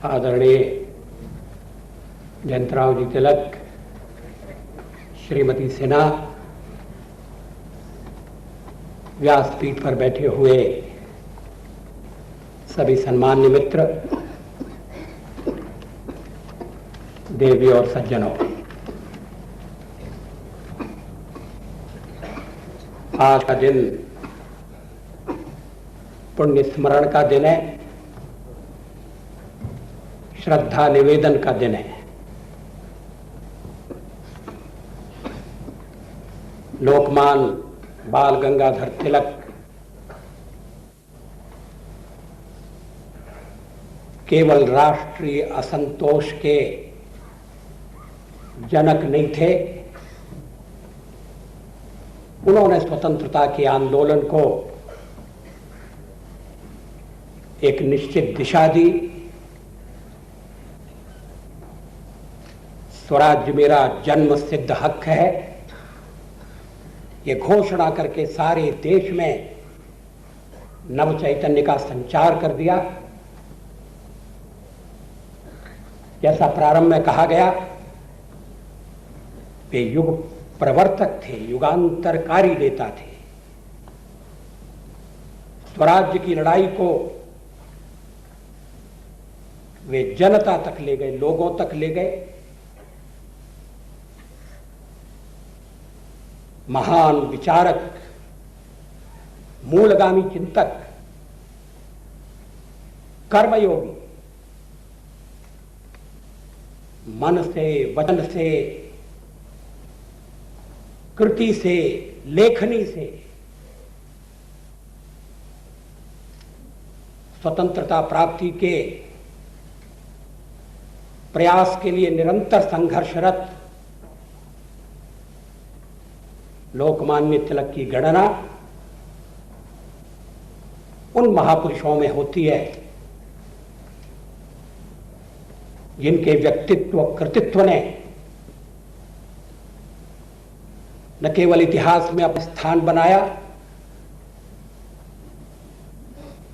आदरणीय जयंतराव जी तिलक, श्रीमती सिन्हा, व्यासपीठ पर बैठे हुए सभी सम्मान्य मित्र, देवी और सज्जनों, आज का दिन पुण्य स्मरण का दिन है, श्रद्धा निवेदन का दिन है। लोकमान्य बाल गंगाधर तिलक केवल राष्ट्रीय असंतोष के जनक नहीं थे, उन्होंने स्वतंत्रता के आंदोलन को एक निश्चित दिशा दी। स्वराज्य मेरा जन्म सिद्ध हक है, ये घोषणा करके सारे देश में नव चैतन्य का संचार कर दिया। जैसा प्रारंभ में कहा गया, वे युग प्रवर्तक थे, युगांतरकारी नेता थे। स्वराज्य की लड़ाई को वे जनता तक ले गए, लोगों तक ले गए। महान विचारक, मूलगामी चिंतक, कर्मयोगी, मन से, वचन से, कृति से, लेखनी से स्वतंत्रता प्राप्ति के प्रयास के लिए निरंतर संघर्षरत लोकमान्य तिलक की गणना उन महापुरुषों में होती है जिनके व्यक्तित्व कृतित्व ने न केवल इतिहास में अपना स्थान बनाया,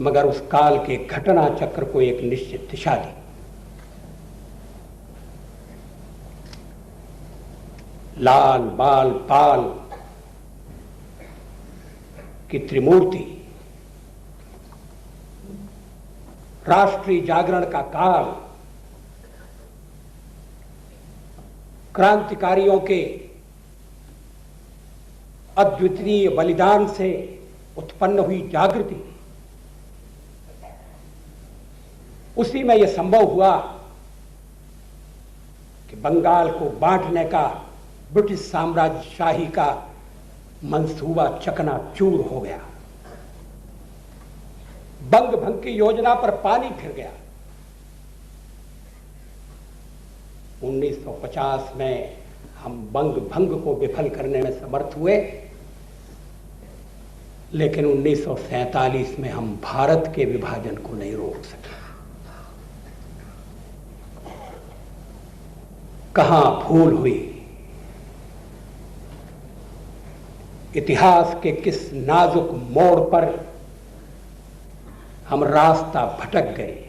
मगर उस काल के घटना चक्र को एक निश्चित दिशा दी। लाल बाल पाल की त्रिमूर्ति, राष्ट्रीय जागरण का काल, क्रांतिकारियों के अद्वितीय बलिदान से उत्पन्न हुई जागृति, उसी में यह संभव हुआ कि बंगाल को बांटने का ब्रिटिश साम्राज्यशाही का मंसूबा चकनाचूर हो गया। बंग भंग की योजना पर पानी फिर गया। 1950 में हम बंग भंग को विफल करने में समर्थ हुए, लेकिन 1947 में हम भारत के विभाजन को नहीं रोक सके। कहां भूल हुई, इतिहास के किस नाजुक मोड़ पर हम रास्ता भटक गए,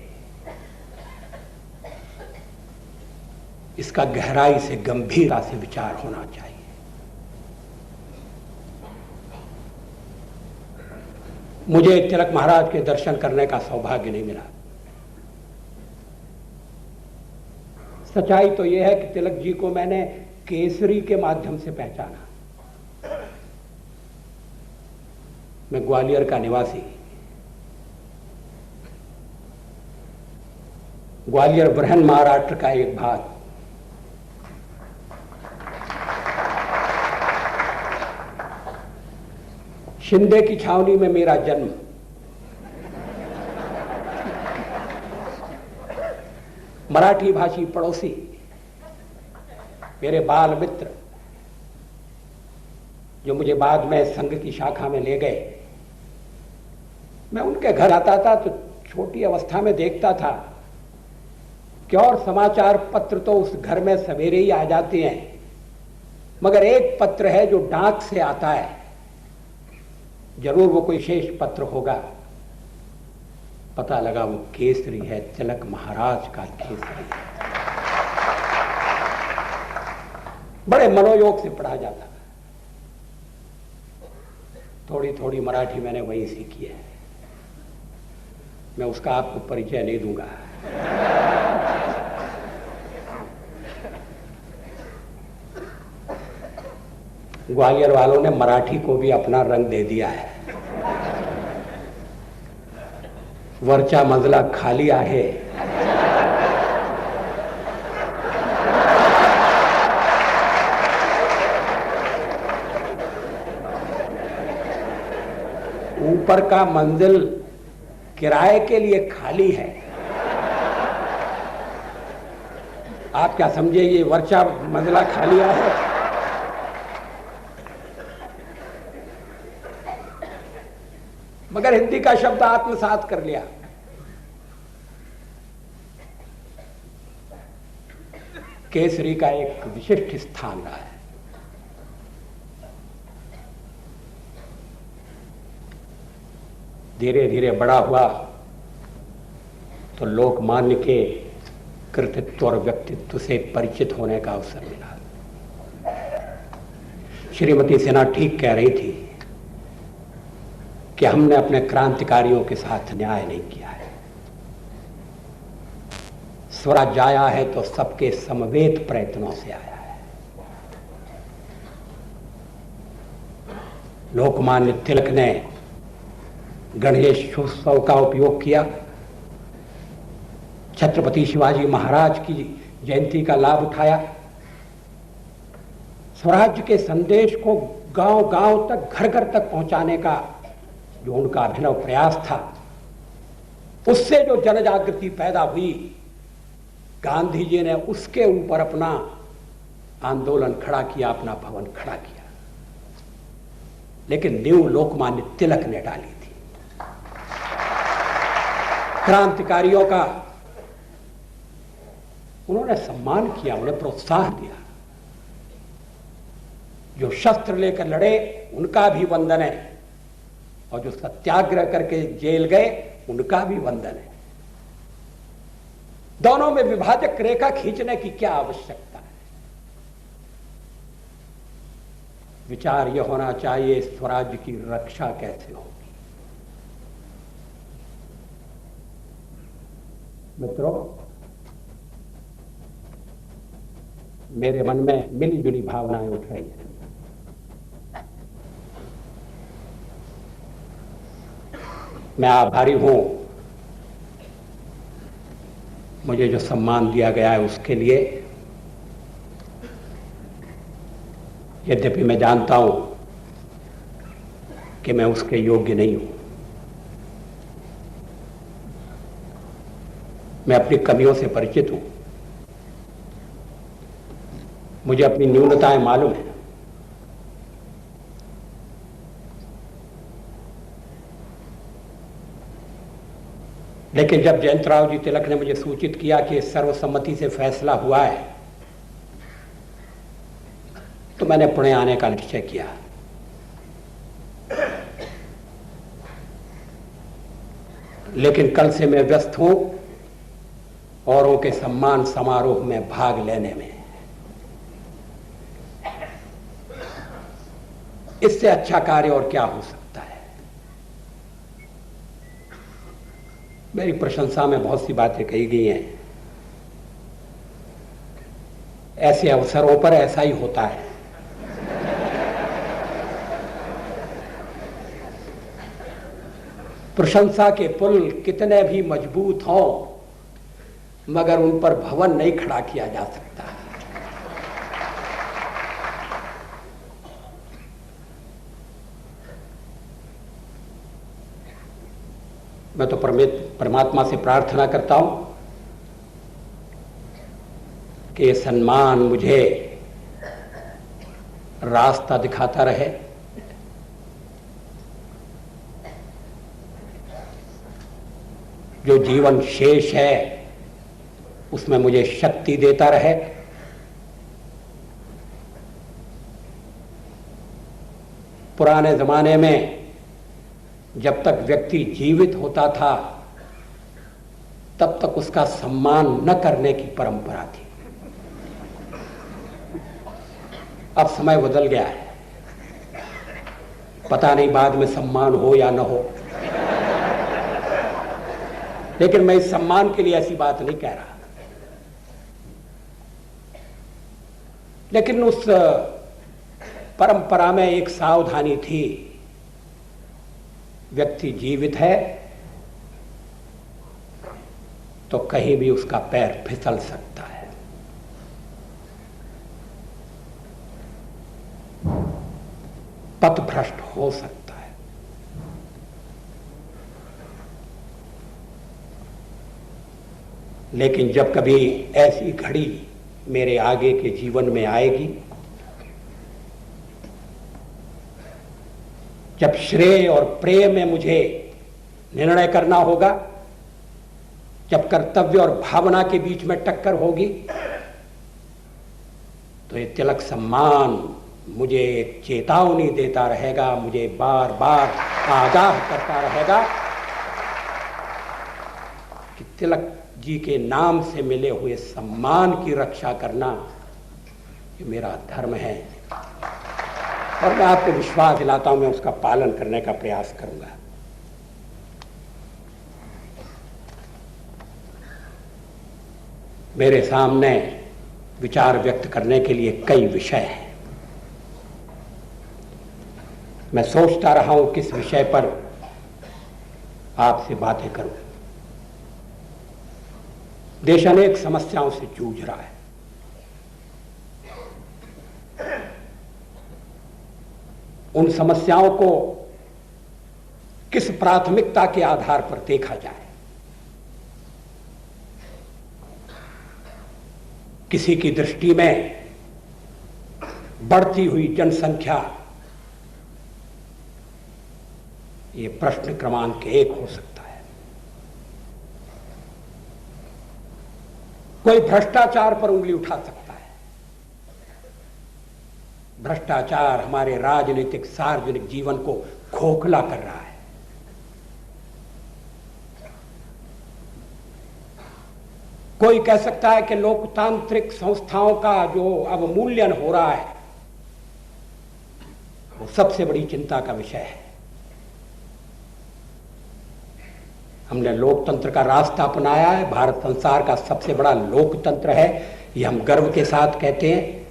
इसका गहराई से, गंभीरता से विचार होना चाहिए। मुझे तिलक महाराज के दर्शन करने का सौभाग्य नहीं मिला। सच्चाई तो यह है कि तिलक जी को मैंने केसरी के माध्यम से पहचाना। मैं ग्वालियर का निवासी, ग्वालियर बृहन महाराष्ट्र का एक भाग, शिंदे की छावनी में मेरा जन्म, मराठी भाषी पड़ोसी, मेरे बाल मित्र जो मुझे बाद में संघ की शाखा में ले गए। मैं उनके घर आता था तो छोटी अवस्था में देखता था कि और समाचार पत्र तो उस घर में सवेरे ही आ जाते हैं, मगर एक पत्र है जो डाक से आता है, जरूर वो कोई विशेष पत्र होगा। पता लगा वो केसरी है, तिलक महाराज का केसरी है। बड़े मनोयोग से पढ़ा जाता। थोड़ी थोड़ी मराठी मैंने वहीं सीखी है, मैं उसका आपको परिचय नहीं दूंगा। ग्वालियर वालों ने मराठी को भी अपना रंग दे दिया है। वरचा मजला खाली आहे, ऊपर का मंजिल किराए के लिए खाली है। आप क्या समझे ये वर्चा मंजिला खाली है? मगर हिंदी का शब्द आत्मसात कर लिया। केसरी का एक विशिष्ट स्थान रहा है। धीरे धीरे बड़ा हुआ तो लोकमान्य के कृतित्व और व्यक्तित्व से परिचित होने का अवसर मिला। श्रीमती सिन्हा ठीक कह रही थी कि हमने अपने क्रांतिकारियों के साथ न्याय नहीं किया है। स्वराज्य आया है तो सबके समवेत प्रयत्नों से आया है। लोकमान्य तिलक ने गणेशोत्सव का उपयोग किया, छत्रपति शिवाजी महाराज की जयंती का लाभ उठाया, स्वराज्य के संदेश को गांव गांव तक घर घर तक पहुंचाने का जो उनका अभिनव प्रयास था, उससे जो जनजागृति पैदा हुई, गांधी जी ने उसके ऊपर अपना आंदोलन खड़ा किया, अपना भवन खड़ा किया। लेकिन नींव लोकमान्य तिलक ने डाली थी। क्रांतिकारियों का उन्होंने सम्मान किया, उन्हें प्रोत्साहन दिया। जो शस्त्र लेकर लड़े उनका भी वंदन है, और जो सत्याग्रह करके जेल गए उनका भी वंदन है। दोनों में विभाजक रेखा खींचने की क्या आवश्यकता है? विचार यह होना चाहिए स्वराज्य की रक्षा कैसे होगी। मित्रों, मेरे मन में मिली जुली भावनाएं उठ रही हैं। मैं आभारी हूं मुझे जो सम्मान दिया गया है उसके लिए। यद्यपि मैं जानता हूं कि मैं उसके योग्य नहीं हूं। मैं अपनी कमियों से परिचित हूं, मुझे अपनी न्यूनताएं मालूम है। लेकिन जब जयंतराव जी तिलक ने मुझे सूचित किया कि सर्वसम्मति से फैसला हुआ है, तो मैंने पुणे आने का निश्चय किया। लेकिन कल से मैं व्यस्त हूं औरों के सम्मान समारोह में भाग लेने में। इससे अच्छा कार्य और क्या हो सकता है। मेरी प्रशंसा में बहुत सी बातें कही गई हैं। ऐसे अवसरों पर ऐसा ही होता है। प्रशंसा के पुल कितने भी मजबूत हों, मगर उन पर भवन नहीं खड़ा किया जा सकता। मैं तो परमात्मा से प्रार्थना करता हूं कि ये सम्मान मुझे रास्ता दिखाता रहे, जो जीवन शेष है उसमें मुझे शक्ति देता रहे। पुराने जमाने में जब तक व्यक्ति जीवित होता था तब तक उसका सम्मान न करने की परंपरा थी। अब समय बदल गया है, पता नहीं बाद में सम्मान हो या न हो, लेकिन मैं इस सम्मान के लिए ऐसी बात नहीं कह रहा। लेकिन उस परंपरा में एक सावधानी थी, व्यक्ति जीवित है तो कहीं भी उसका पैर फिसल सकता है। पथभ्रष्ट हो सकता है। लेकिन जब कभी ऐसी घड़ी मेरे आगे के जीवन में आएगी, जब श्रेय और प्रेम में मुझे निर्णय करना होगा, जब कर्तव्य और भावना के बीच में टक्कर होगी, तो ये तिलक सम्मान मुझे एक चेतावनी देता रहेगा, मुझे बार बार आगाह करता रहेगा कि तिलक जी के नाम से मिले हुए सम्मान की रक्षा करना ये मेरा धर्म है, और मैं आपको विश्वास दिलाता हूं मैं उसका पालन करने का प्रयास करूंगा। मेरे सामने विचार व्यक्त करने के लिए कई विषय हैं। मैं सोचता रहा हूं किस विषय पर आपसे बातें करूं। देश अनेक समस्याओं से जूझ रहा है। उन समस्याओं को किस प्राथमिकता के आधार पर देखा जाए। किसी की दृष्टि में बढ़ती हुई जनसंख्या ये प्रश्न क्रमांक 1 हो सकता है। कोई भ्रष्टाचार पर उंगली उठा सकता है। भ्रष्टाचार हमारे राजनीतिक सार्वजनिक जीवन को खोखला कर रहा है। कोई कह सकता है कि लोकतांत्रिक संस्थाओं का जो अवमूल्यन हो रहा है वो सबसे बड़ी चिंता का विषय है। हमने लोकतंत्र का रास्ता अपनाया है। भारत संसार का सबसे बड़ा लोकतंत्र है, ये हम गर्व के साथ कहते हैं।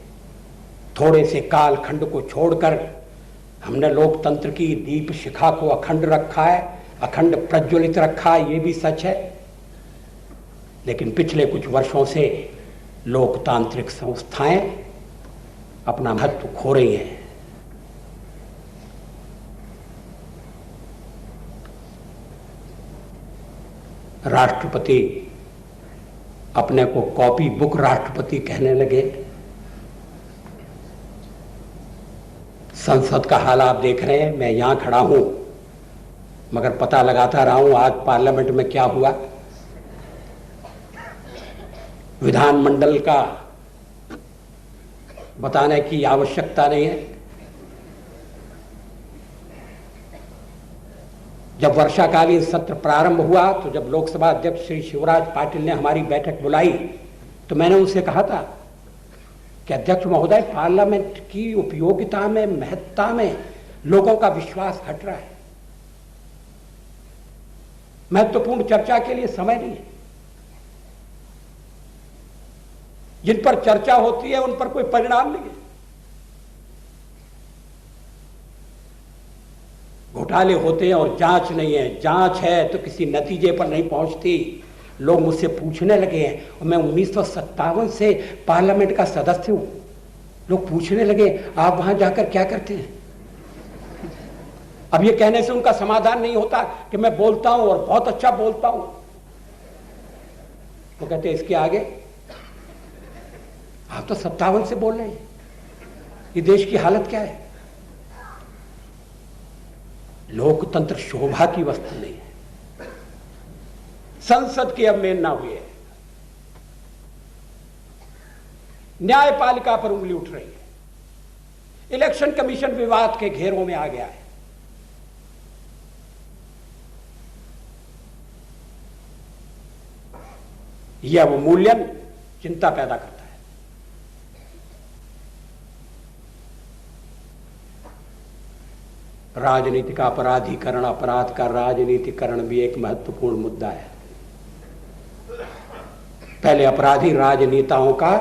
थोड़े से कालखंड को छोड़कर हमने लोकतंत्र की दीप शिखा को अखंड रखा है, अखंड प्रज्वलित रखा है, ये भी सच है। लेकिन पिछले कुछ वर्षों से लोकतांत्रिक संस्थाएं अपना महत्व खो रही हैं। राष्ट्रपति अपने को कॉपी बुक राष्ट्रपति कहने लगे। संसद का हाल आप देख रहे हैं। मैं यहां खड़ा हूं मगर पता लगाता रहा हूं आज पार्लियामेंट में क्या हुआ। विधानमंडल का बताने की आवश्यकता नहीं है। जब वर्षाकालीन सत्र प्रारंभ हुआ तो जब लोकसभा अध्यक्ष श्री शिवराज पाटिल ने हमारी बैठक बुलाई तो मैंने उनसे कहा था कि अध्यक्ष महोदय, पार्लियामेंट की उपयोगिता में, महत्ता में लोगों का विश्वास हट रहा है। महत्वपूर्ण चर्चा के लिए समय नहीं है। जिन पर चर्चा होती है उन पर कोई परिणाम नहीं है। घोटाले होते हैं और जांच नहीं है। जांच है तो किसी नतीजे पर नहीं पहुंचती। लोग मुझसे पूछने लगे हैं, और मैं 1957 से पार्लियामेंट का सदस्य हूं। लोग पूछने लगे आप वहां जाकर क्या करते हैं। अब ये कहने से उनका समाधान नहीं होता कि मैं बोलता हूं और बहुत अच्छा बोलता हूं। तो कहते हैं इसके आगे आप तो 57 से बोल रहे हैं। ये देश की हालत क्या है। लोकतंत्र शोभा की वस्तु नहीं है। संसद की अवमानना हुई है। न्यायपालिका पर उंगली उठ रही है। इलेक्शन कमीशन विवाद के घेरों में आ गया है। यह अवमूल्यन चिंता पैदा करता है। राजनीति का अपराधीकरण, अपराध का राजनीतिकरण भी एक महत्वपूर्ण मुद्दा है। पहले अपराधी राजनेताओं का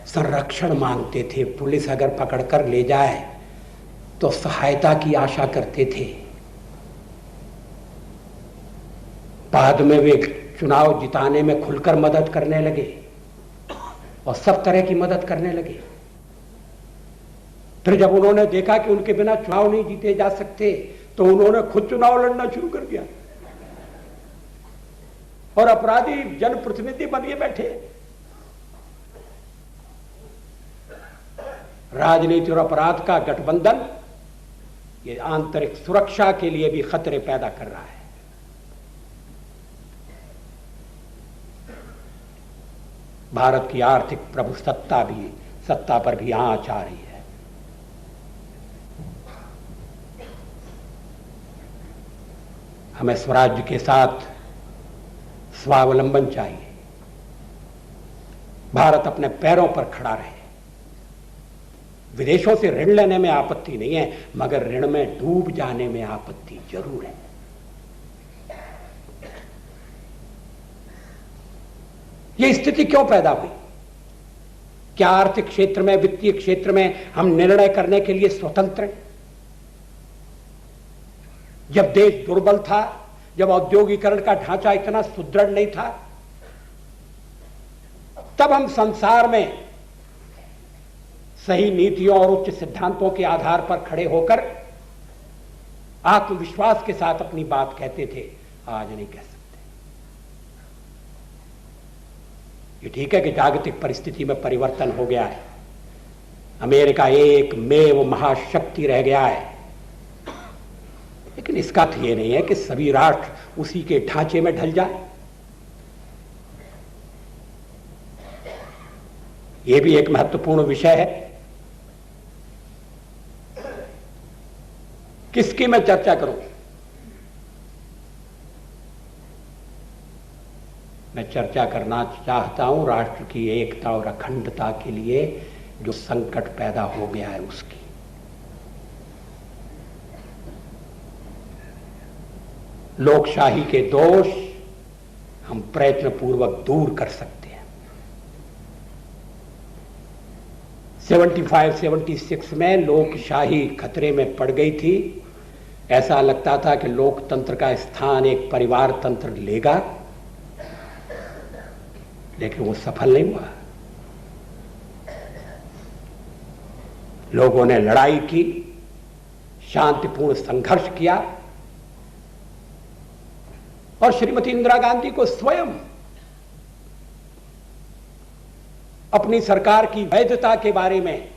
संरक्षण मांगते थे, पुलिस अगर पकड़कर ले जाए तो सहायता की आशा करते थे। बाद में वे चुनाव जिताने में खुलकर मदद करने लगे और सब तरह की मदद करने लगे। फिर जब उन्होंने देखा कि उनके बिना चुनाव नहीं जीते जा सकते तो उन्होंने खुद चुनाव लड़ना शुरू कर दिया और अपराधी जनप्रतिनिधि बनिए बैठे। राजनीति और अपराध का गठबंधन ये आंतरिक सुरक्षा के लिए भी खतरे पैदा कर रहा है। भारत की आर्थिक सत्ता पर भी आंच आ रही है। हमें स्वराज्य के साथ स्वावलंबन चाहिए। भारत अपने पैरों पर खड़ा रहे। विदेशों से ऋण लेने में आपत्ति नहीं है, मगर ऋण में डूब जाने में आपत्ति जरूर है। यह स्थिति क्यों पैदा हुई? क्या आर्थिक क्षेत्र में, वित्तीय क्षेत्र में हम निर्णय करने के लिए स्वतंत्र हैं? जब देश दुर्बल था, जब औद्योगिकरण का ढांचा इतना सुदृढ़ नहीं था, तब हम संसार में सही नीतियों और उच्च सिद्धांतों के आधार पर खड़े होकर आत्मविश्वास के साथ अपनी बात कहते थे। आज नहीं कह सकते। ये ठीक है कि जागतिक परिस्थिति में परिवर्तन हो गया है। अमेरिका एकमेव महाशक्ति रह गया है, लेकिन इसका अर्थ यह नहीं है कि सभी राष्ट्र उसी के ढांचे में ढल जाए। यह भी एक महत्वपूर्ण विषय है। किसकी मैं चर्चा करूं? मैं चर्चा करना चाहता हूं राष्ट्र की एकता और अखंडता के लिए जो संकट पैदा हो गया है उसकी। लोकशाही के दोष हम प्रयत्नपूर्वक दूर कर सकते हैं। 75-76 में लोकशाही खतरे में पड़ गई थी। ऐसा लगता था कि लोकतंत्र का स्थान एक परिवार तंत्र लेगा, लेकिन वो सफल नहीं हुआ। लोगों ने लड़ाई की, शांतिपूर्ण संघर्ष किया और श्रीमती इंदिरा गांधी को स्वयं अपनी सरकार की वैधता के बारे में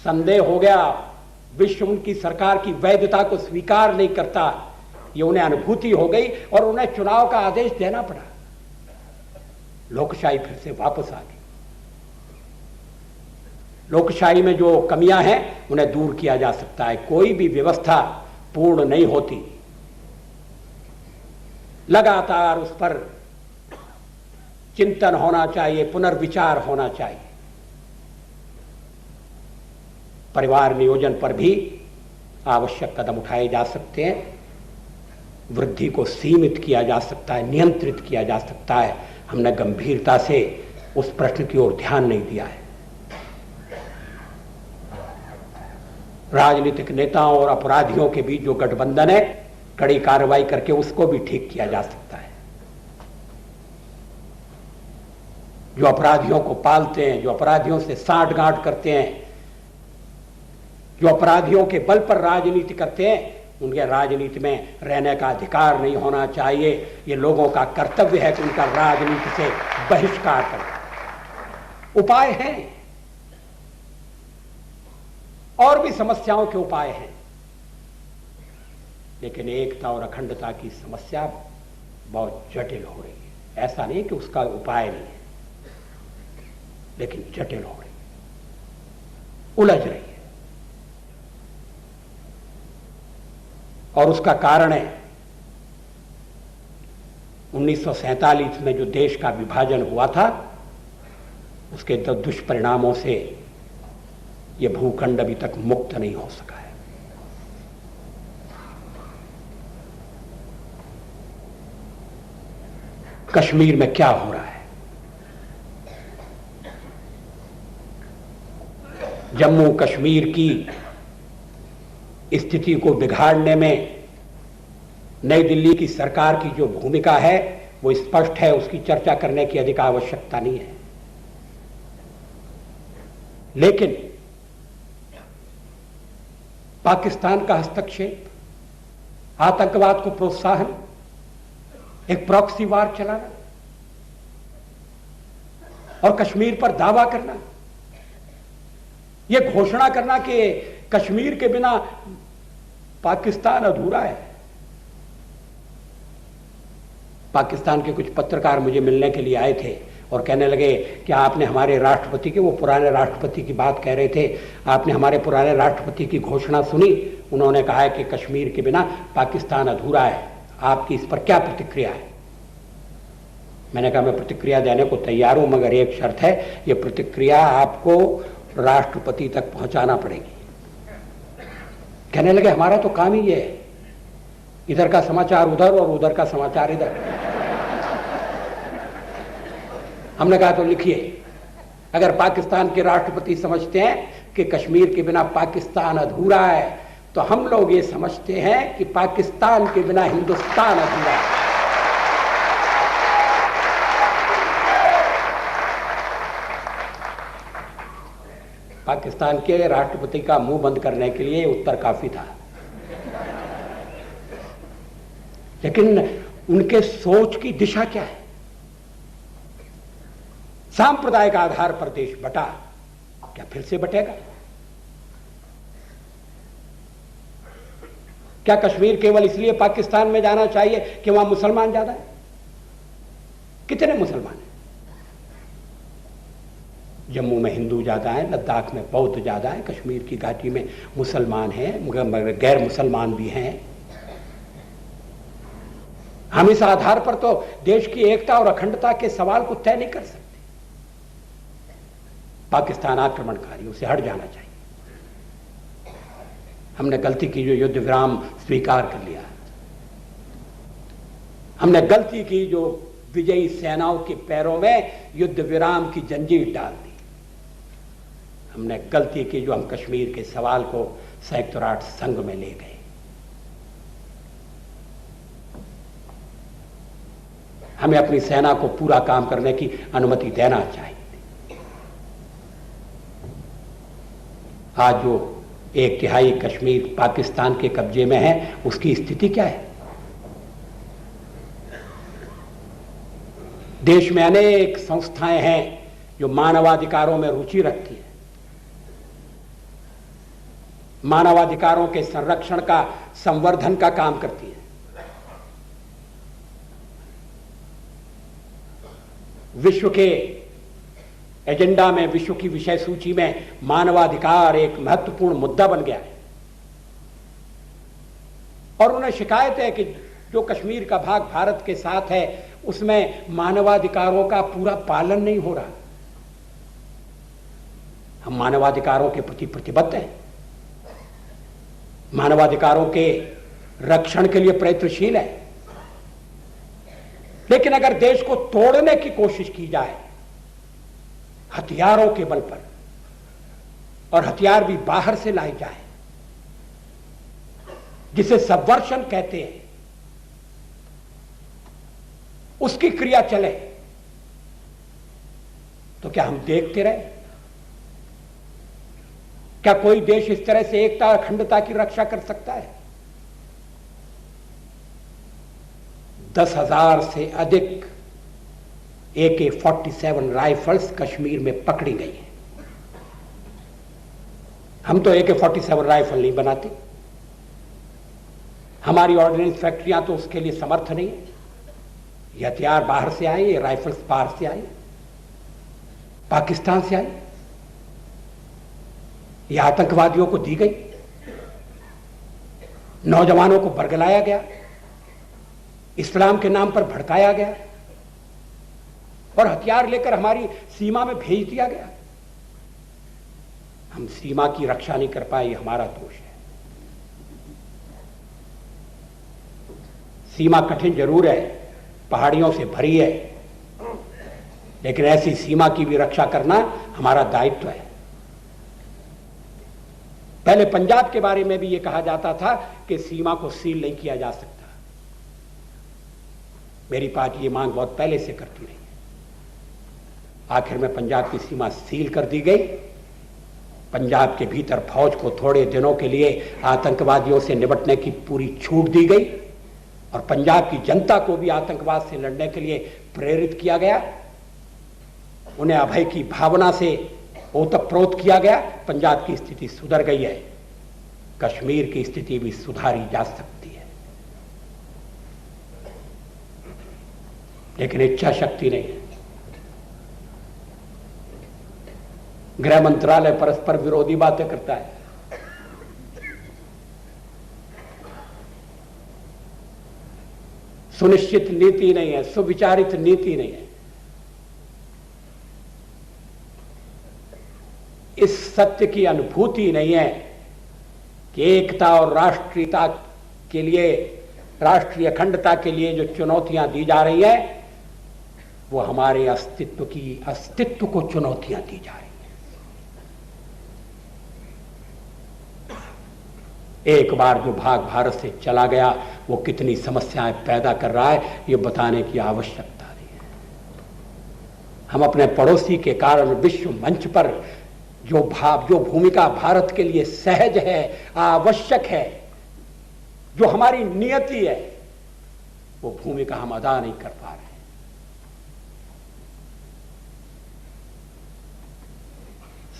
संदेह हो गया। विश्व उनकी सरकार की वैधता को स्वीकार नहीं करता, ये उन्हें अनुभूति हो गई और उन्हें चुनाव का आदेश देना पड़ा। लोकशाही फिर से वापस आ गई। लोकशाही में जो कमियां हैं उन्हें दूर किया जा सकता है। कोई भी व्यवस्था पूर्ण नहीं होती, लगातार उस पर चिंतन होना चाहिए, पुनर्विचार होना चाहिए। परिवार नियोजन पर भी आवश्यक कदम उठाए जा सकते हैं। वृद्धि को सीमित किया जा सकता है, नियंत्रित किया जा सकता है। हमने गंभीरता से उस प्रश्न की ओर ध्यान नहीं दिया है। राजनीतिक नेताओं और अपराधियों के बीच जो गठबंधन है, कड़ी कार्रवाई करके उसको भी ठीक किया जा सकता है। जो अपराधियों को पालते हैं, जो अपराधियों से साठगांठ करते हैं, जो अपराधियों के बल पर राजनीति करते हैं, उनके राजनीति में रहने का अधिकार नहीं होना चाहिए। ये लोगों का कर्तव्य है कि उनका राजनीति से बहिष्कार करें। उपाय हैं, और भी समस्याओं के उपाय हैं, लेकिन एकता और अखंडता की समस्या बहुत जटिल हो रही है। ऐसा नहीं कि उसका उपाय नहीं है, लेकिन जटिल हो रही है, उलझ रही है। और उसका कारण है 1947 में जो देश का विभाजन हुआ था, उसके दुष्परिणामों से यह भूखंड अभी तक मुक्त नहीं हो सका है। कश्मीर में क्या हो रहा है? जम्मू कश्मीर की स्थिति को बिगाड़ने में नई दिल्ली की सरकार की जो भूमिका है वो स्पष्ट है, उसकी चर्चा करने की अधिक आवश्यकता नहीं है। लेकिन पाकिस्तान का हस्तक्षेप, आतंकवाद को प्रोत्साहन, एक प्रॉक्सी वार चलाना और कश्मीर पर दावा करना, यह घोषणा करना कि कश्मीर के बिना पाकिस्तान अधूरा है। पाकिस्तान के कुछ पत्रकार मुझे मिलने के लिए आए थे और कहने लगे कि आपने हमारे राष्ट्रपति के, वो पुराने राष्ट्रपति की बात कह रहे थे, आपने हमारे पुराने राष्ट्रपति की घोषणा सुनी? उन्होंने कहा है कि कश्मीर के बिना पाकिस्तान अधूरा है। आपकी इस पर क्या प्रतिक्रिया है? मैंने कहा मैं प्रतिक्रिया देने को तैयार हूं, मगर एक शर्त है, यह प्रतिक्रिया आपको राष्ट्रपति तक पहुंचाना पड़ेगी। कहने लगे हमारा तो काम ही है, इधर का समाचार उधर और उधर का समाचार इधर। हमने कहा तो लिखिए, अगर पाकिस्तान के राष्ट्रपति समझते हैं कि कश्मीर के बिना पाकिस्तान अधूरा है, तो हम लोग ये समझते हैं कि पाकिस्तान के बिना हिंदुस्तान अधूरा है। पाकिस्तान के राष्ट्रपति का मुंह बंद करने के लिए उत्तर काफी था, लेकिन उनके सोच की दिशा क्या है? सांप्रदायिक आधार पर देश बटा, क्या फिर से बटेगा? क्या कश्मीर केवल इसलिए पाकिस्तान में जाना चाहिए कि वहां मुसलमान ज्यादा है? कितने मुसलमान हैं? जम्मू में हिंदू ज्यादा है, लद्दाख में बौद्ध ज्यादा है, कश्मीर की घाटी में मुसलमान हैं, मगर गैर मुसलमान भी हैं। हम इस आधार पर तो देश की एकता और अखंडता के सवाल को तय नहीं कर सकते। पाकिस्तान आक्रमणकारी, उसे हट जाना चाहिए। हमने गलती की जो युद्ध विराम स्वीकार कर लिया, हमने गलती की जो विजयी सेनाओं के पैरों में युद्ध विराम की जंजीर डाल दी, हमने गलती की जो हम कश्मीर के सवाल को संयुक्त राष्ट्र संघ में ले गए। हमें अपनी सेना को पूरा काम करने की अनुमति देना चाहिए। आज जो 1/3 कश्मीर पाकिस्तान के कब्जे में है, उसकी स्थिति क्या है? देश में अनेक संस्थाएं हैं जो मानवाधिकारों में रुचि रखती हैं, मानवाधिकारों के संरक्षण का, संवर्धन का काम करती है। विश्व के एजेंडा में, विश्व की विषय सूची में मानवाधिकार एक महत्वपूर्ण मुद्दा बन गया है। और उन्हें शिकायत है कि जो कश्मीर का भाग भारत के साथ है, उसमें मानवाधिकारों का पूरा पालन नहीं हो रहा। हम मानवाधिकारों के प्रति प्रतिबद्ध हैं, मानवाधिकारों के रक्षण के लिए प्रयत्नशील है। लेकिन अगर देश को तोड़ने की कोशिश की जाए हथियारों के बल पर, और हथियार भी बाहर से लाए जाए, जिसे सबवर्शन कहते हैं, उसकी क्रिया चले, तो क्या हम देखते रहे? क्या कोई देश इस तरह से एकता और अखंडता की रक्षा कर सकता है? 10,000 से अधिक AK-47 राइफल्स कश्मीर में पकड़ी गई हैं। हम तो AK-47 राइफल नहीं बनाते, हमारी ऑर्डिनेंस फैक्ट्रियां तो उसके लिए समर्थ नहीं है। ये हथियार बाहर से आए, ये राइफल्स बाहर से आए, पाकिस्तान से आए, ये आतंकवादियों को दी गई, नौजवानों को बरगलाया गया, इस्लाम के नाम पर भड़काया गया और हथियार लेकर हमारी सीमा में भेज दिया गया। हम सीमा की रक्षा नहीं कर पाए, ये हमारा दोष है। सीमा कठिन जरूर है, पहाड़ियों से भरी है, लेकिन ऐसी सीमा की भी रक्षा करना हमारा दायित्व है। पहले पंजाब के बारे में भी यह कहा जाता था कि सीमा को सील नहीं किया जा सकता। मेरी पार्टी ये मांग बहुत पहले से करती रही है। आखिर में पंजाब की सीमा सील कर दी गई। पंजाब के भीतर फौज को थोड़े दिनों के लिए आतंकवादियों से निपटने की पूरी छूट दी गई और पंजाब की जनता को भी आतंकवाद से लड़ने के लिए प्रेरित किया गया। उन्हें अभय की भावना से ओतप्रोत किया गया। पंजाब की स्थिति सुधर गई है, कश्मीर की स्थिति भी सुधारी जा सकती है, लेकिन इच्छा शक्ति नहीं है। गृह मंत्रालय परस्पर विरोधी बातें करता है। सुनिश्चित नीति नहीं है, सुविचारित नीति नहीं है। इस सत्य की अनुभूति नहीं है कि एकता और राष्ट्रीयता के लिए, राष्ट्रीय अखंडता के लिए जो चुनौतियां दी जा रही है, वो हमारे अस्तित्व को चुनौतियां दी जा रही है। एक बार जो भाग भारत से चला गया, वो कितनी समस्याएं पैदा कर रहा है, ये बताने की आवश्यकता नहीं है। हम अपने पड़ोसी के कारण विश्व मंच पर जो भूमिका भारत के लिए सहज है, आवश्यक है, जो हमारी नियति है, वो भूमिका हम अदा नहीं कर पा रहे।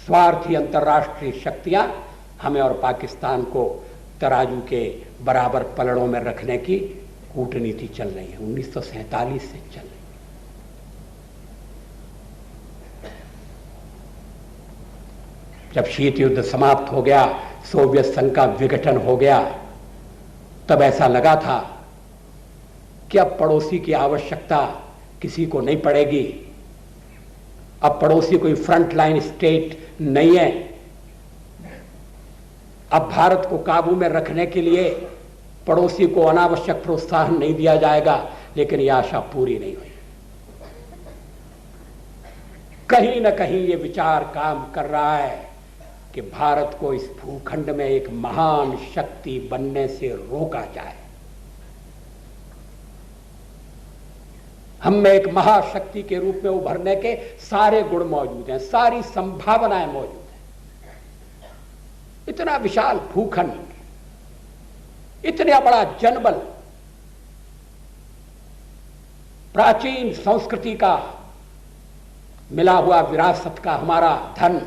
स्वार्थी अंतर्राष्ट्रीय शक्तियां हमें और पाकिस्तान को तराजू के बराबर पलड़ों में रखने की कूटनीति चल रही है, 1947 से चल रही है। जब शीत युद्ध समाप्त हो गया, सोवियत संघ का विघटन हो गया, तब ऐसा लगा था कि अब पड़ोसी की आवश्यकता किसी को नहीं पड़ेगी। अब पड़ोसी कोई फ्रंट लाइन स्टेट नहीं है। अब भारत को काबू में रखने के लिए पड़ोसी को अनावश्यक प्रोत्साहन नहीं दिया जाएगा। लेकिन यह आशा पूरी नहीं हुई। कहीं न कहीं यह विचार काम कर रहा है कि भारत को इस भूखंड में एक महान शक्ति बनने से रोका जाए। हम में एक महाशक्ति के रूप में उभरने के सारे गुण मौजूद हैं, सारी संभावनाएं मौजूद हैं। इतना विशाल भूखंड, इतना बड़ा जनबल, प्राचीन संस्कृति का मिला हुआ विरासत का हमारा धन,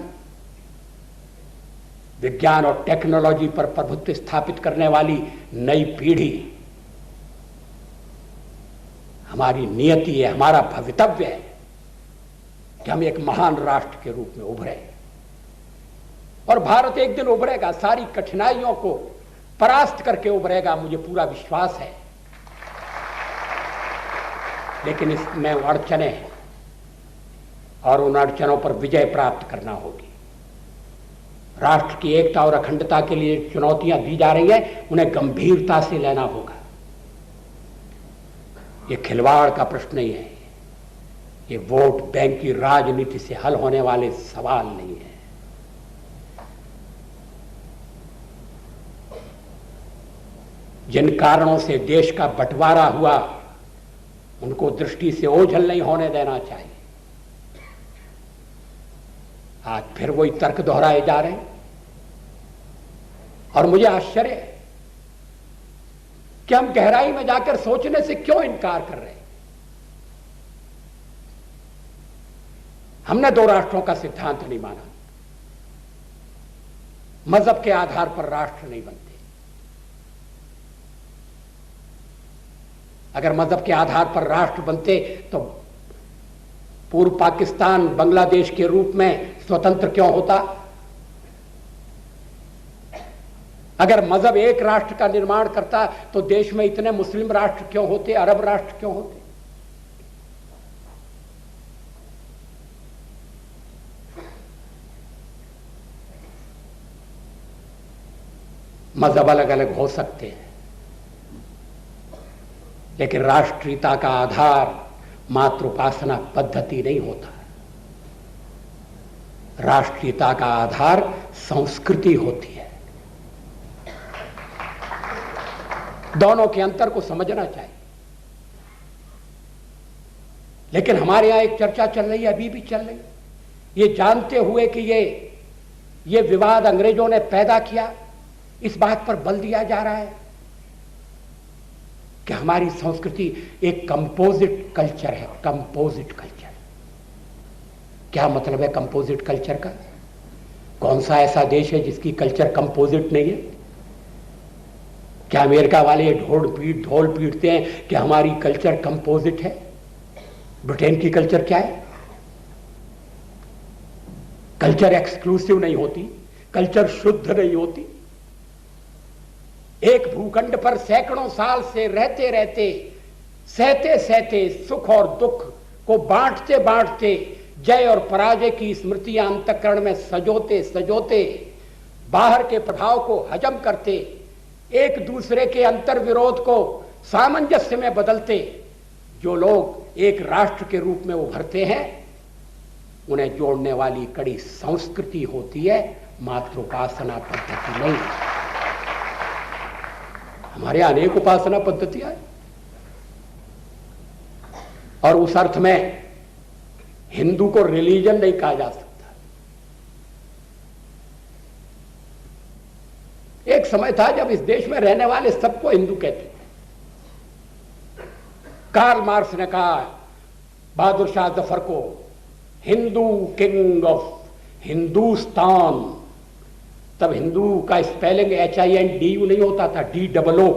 विज्ञान और टेक्नोलॉजी पर प्रभुत्व स्थापित करने वाली नई पीढ़ी, हमारी नियति है, हमारा भवितव्य है कि हम एक महान राष्ट्र के रूप में उभरे। और भारत एक दिन उभरेगा, सारी कठिनाइयों को परास्त करके उभरेगा, मुझे पूरा विश्वास है। लेकिन इसमें अड़चने हैं और उन अड़चनों पर विजय प्राप्त करना होगी। राष्ट्र की एकता और अखंडता के लिए चुनौतियां दी जा रही हैं, उन्हें गंभीरता से लेना होगा। ये खिलवाड़ का प्रश्न नहीं है, ये वोट बैंक की राजनीति से हल होने वाले सवाल नहीं है। जिन कारणों से देश का बंटवारा हुआ, उनको दृष्टि से ओझल नहीं होने देना चाहिए। आज फिर वही तर्क दोहराए जा रहे हैं और मुझे आश्चर्य है कि हम गहराई में जाकर सोचने से क्यों इनकार कर रहे हैं। हमने दो राष्ट्रों का सिद्धांत नहीं माना, मजहब के आधार पर राष्ट्र नहीं बनते। अगर मजहब के आधार पर राष्ट्र बनते तो पूर्व पाकिस्तान बांग्लादेश के रूप में स्वतंत्र क्यों होता? अगर मजहब एक राष्ट्र का निर्माण करता तो देश में इतने मुस्लिम राष्ट्र क्यों होते, अरब राष्ट्र क्यों होते? मजहब अलग अलग हो सकते हैं, लेकिन राष्ट्रीयता का आधार मात्र उपासना पद्धति नहीं होता। राष्ट्रीयता का आधार संस्कृति होती है। दोनों के अंतर को समझना चाहिए। लेकिन हमारे यहां एक चर्चा चल रही है, अभी भी चल रही है, ये जानते हुए कि ये विवाद अंग्रेजों ने पैदा किया, इस बात पर बल दिया जा रहा है कि हमारी संस्कृति एक कंपोजिट कल्चर है। कंपोजिट कल्चर क्या मतलब है? कंपोजिट कल्चर का कौन सा ऐसा देश है जिसकी कल्चर कंपोजिट नहीं है? क्या अमेरिका वाले ढोल पीटते हैं कि हमारी कल्चर कंपोजिट है? ब्रिटेन की कल्चर क्या है? कल्चर एक्सक्लूसिव नहीं होती, कल्चर शुद्ध नहीं होती। एक भूखंड पर सैकड़ों साल से रहते रहते, सहते सहते, सुख और दुख को बांटते बांटते, जय और पराजय की स्मृतियां अंतःकरण में सजोते सजोते, बाहर के प्रभाव को हजम करते, एक दूसरे के अंतर विरोध को सामंजस्य में बदलते, जो लोग एक राष्ट्र के रूप में उभरते हैं, उन्हें जोड़ने वाली कड़ी संस्कृति होती है, मात्र उपासना पद्धति नहीं। हमारे यहां अनेक उपासना पद्धतियां हैं और उस अर्थ में हिंदू को रिलीजन नहीं कहा जा सकता। एक समय था जब इस देश में रहने वाले सबको हिंदू कहते थे। कार्ल मार्क्स ने कहा बहादुर शाह जफर को, हिंदू किंग ऑफ हिंदुस्तान। तब हिंदू का स्पेलिंग HINDU नहीं होता था, DOO,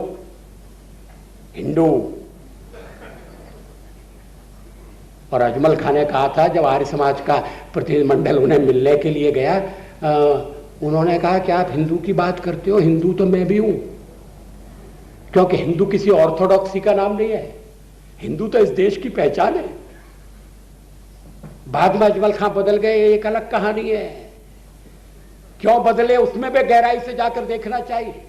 हिंदू। और अजमल खान ने कहा था जब आर्य समाज का प्रतिनिधिमंडल उन्हें मिलने के लिए गया, उन्होंने कहा कि आप हिंदू की बात करते हो, हिंदू तो मैं भी हूं, क्योंकि हिंदू किसी ऑर्थोडॉक्सी का नाम नहीं है, हिंदू तो इस देश की पहचान है। बाद में अजमल खान बदल गए, एक अलग कहानी है। क्यों बदले उसमें भी गहराई से जाकर देखना चाहिए।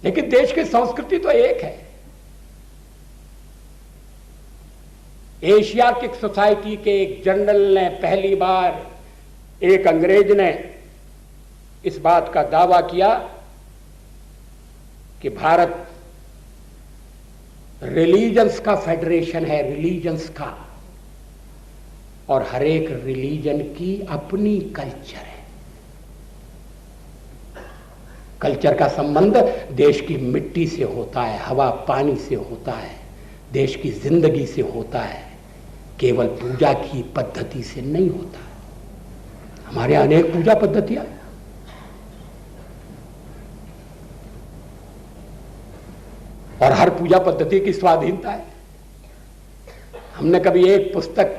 लेकिन देश की संस्कृति तो एक है। एशियाटिक सोसाइटी के एक जनरल ने पहली बार, एक अंग्रेज ने इस बात का दावा किया कि भारत रिलीजन्स का फेडरेशन है, रिलीजन्स का, और हर एक रिलीजन की अपनी कल्चर है। कल्चर का संबंध देश की मिट्टी से होता है, हवा पानी से होता है, देश की जिंदगी से होता है, केवल पूजा की पद्धति से नहीं होता। हमारे यहां अनेक पूजा पद्धतियां, और हर पूजा पद्धति की स्वाधीनता है। हमने कभी एक पुस्तक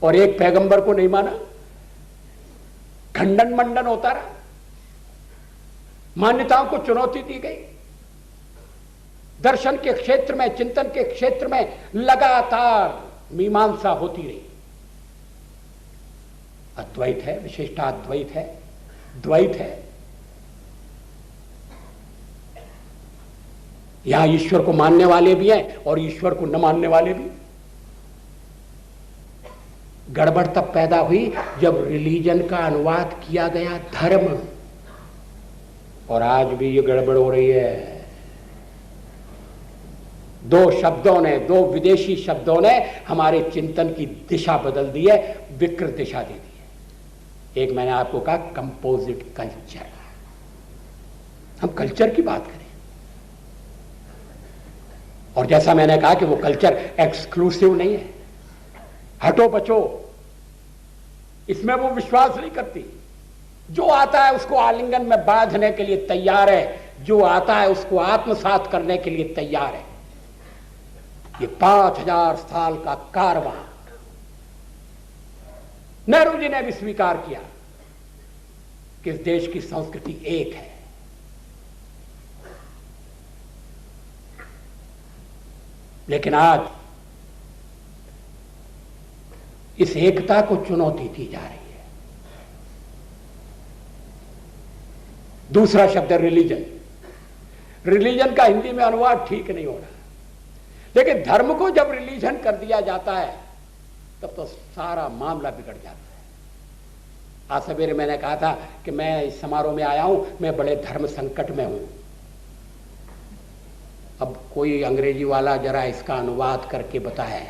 और एक पैगंबर को नहीं माना, खंडन मंडन होता रहा, मान्यताओं को चुनौती दी गई। दर्शन के क्षेत्र में, चिंतन के क्षेत्र में लगातार मीमांसा होती रही। अद्वैत है, विशिष्टाद्वैत है, द्वैत है। यहां ईश्वर को मानने वाले भी हैं और ईश्वर को न मानने वाले भी। गड़बड़ तब पैदा हुई जब रिलीजन का अनुवाद किया गया धर्म, और आज भी ये गड़बड़ हो रही है। दो शब्दों ने, दो विदेशी शब्दों ने हमारे चिंतन की दिशा बदल दी है, विकृत दिशा दे दी है। एक मैंने आपको कहा कंपोजिट कल्चर, हम कल्चर की बात करें, और जैसा मैंने कहा कि वो कल्चर एक्सक्लूसिव नहीं है, हटो बचो, इसमें वो विश्वास नहीं करती। जो आता है उसको आलिंगन में बांधने के लिए तैयार है, जो आता है उसको आत्मसात करने के लिए तैयार है। ये 5000 साल का कारवां नेहरू जी ने भी स्वीकार किया कि इस देश की संस्कृति एक है। लेकिन आज इस एकता को चुनौती दी जा रही है। दूसरा शब्द है रिलीजन। रिलीजन का हिंदी में अनुवाद ठीक नहीं हो रहा, लेकिन धर्म को जब रिलीजन कर दिया जाता है तब तो सारा मामला बिगड़ जाता है। आज सवेरे मैंने कहा था कि मैं इस समारोह में आया हूं, मैं बड़े धर्म संकट में हूं। अब कोई अंग्रेजी वाला जरा इसका अनुवाद करके बताए,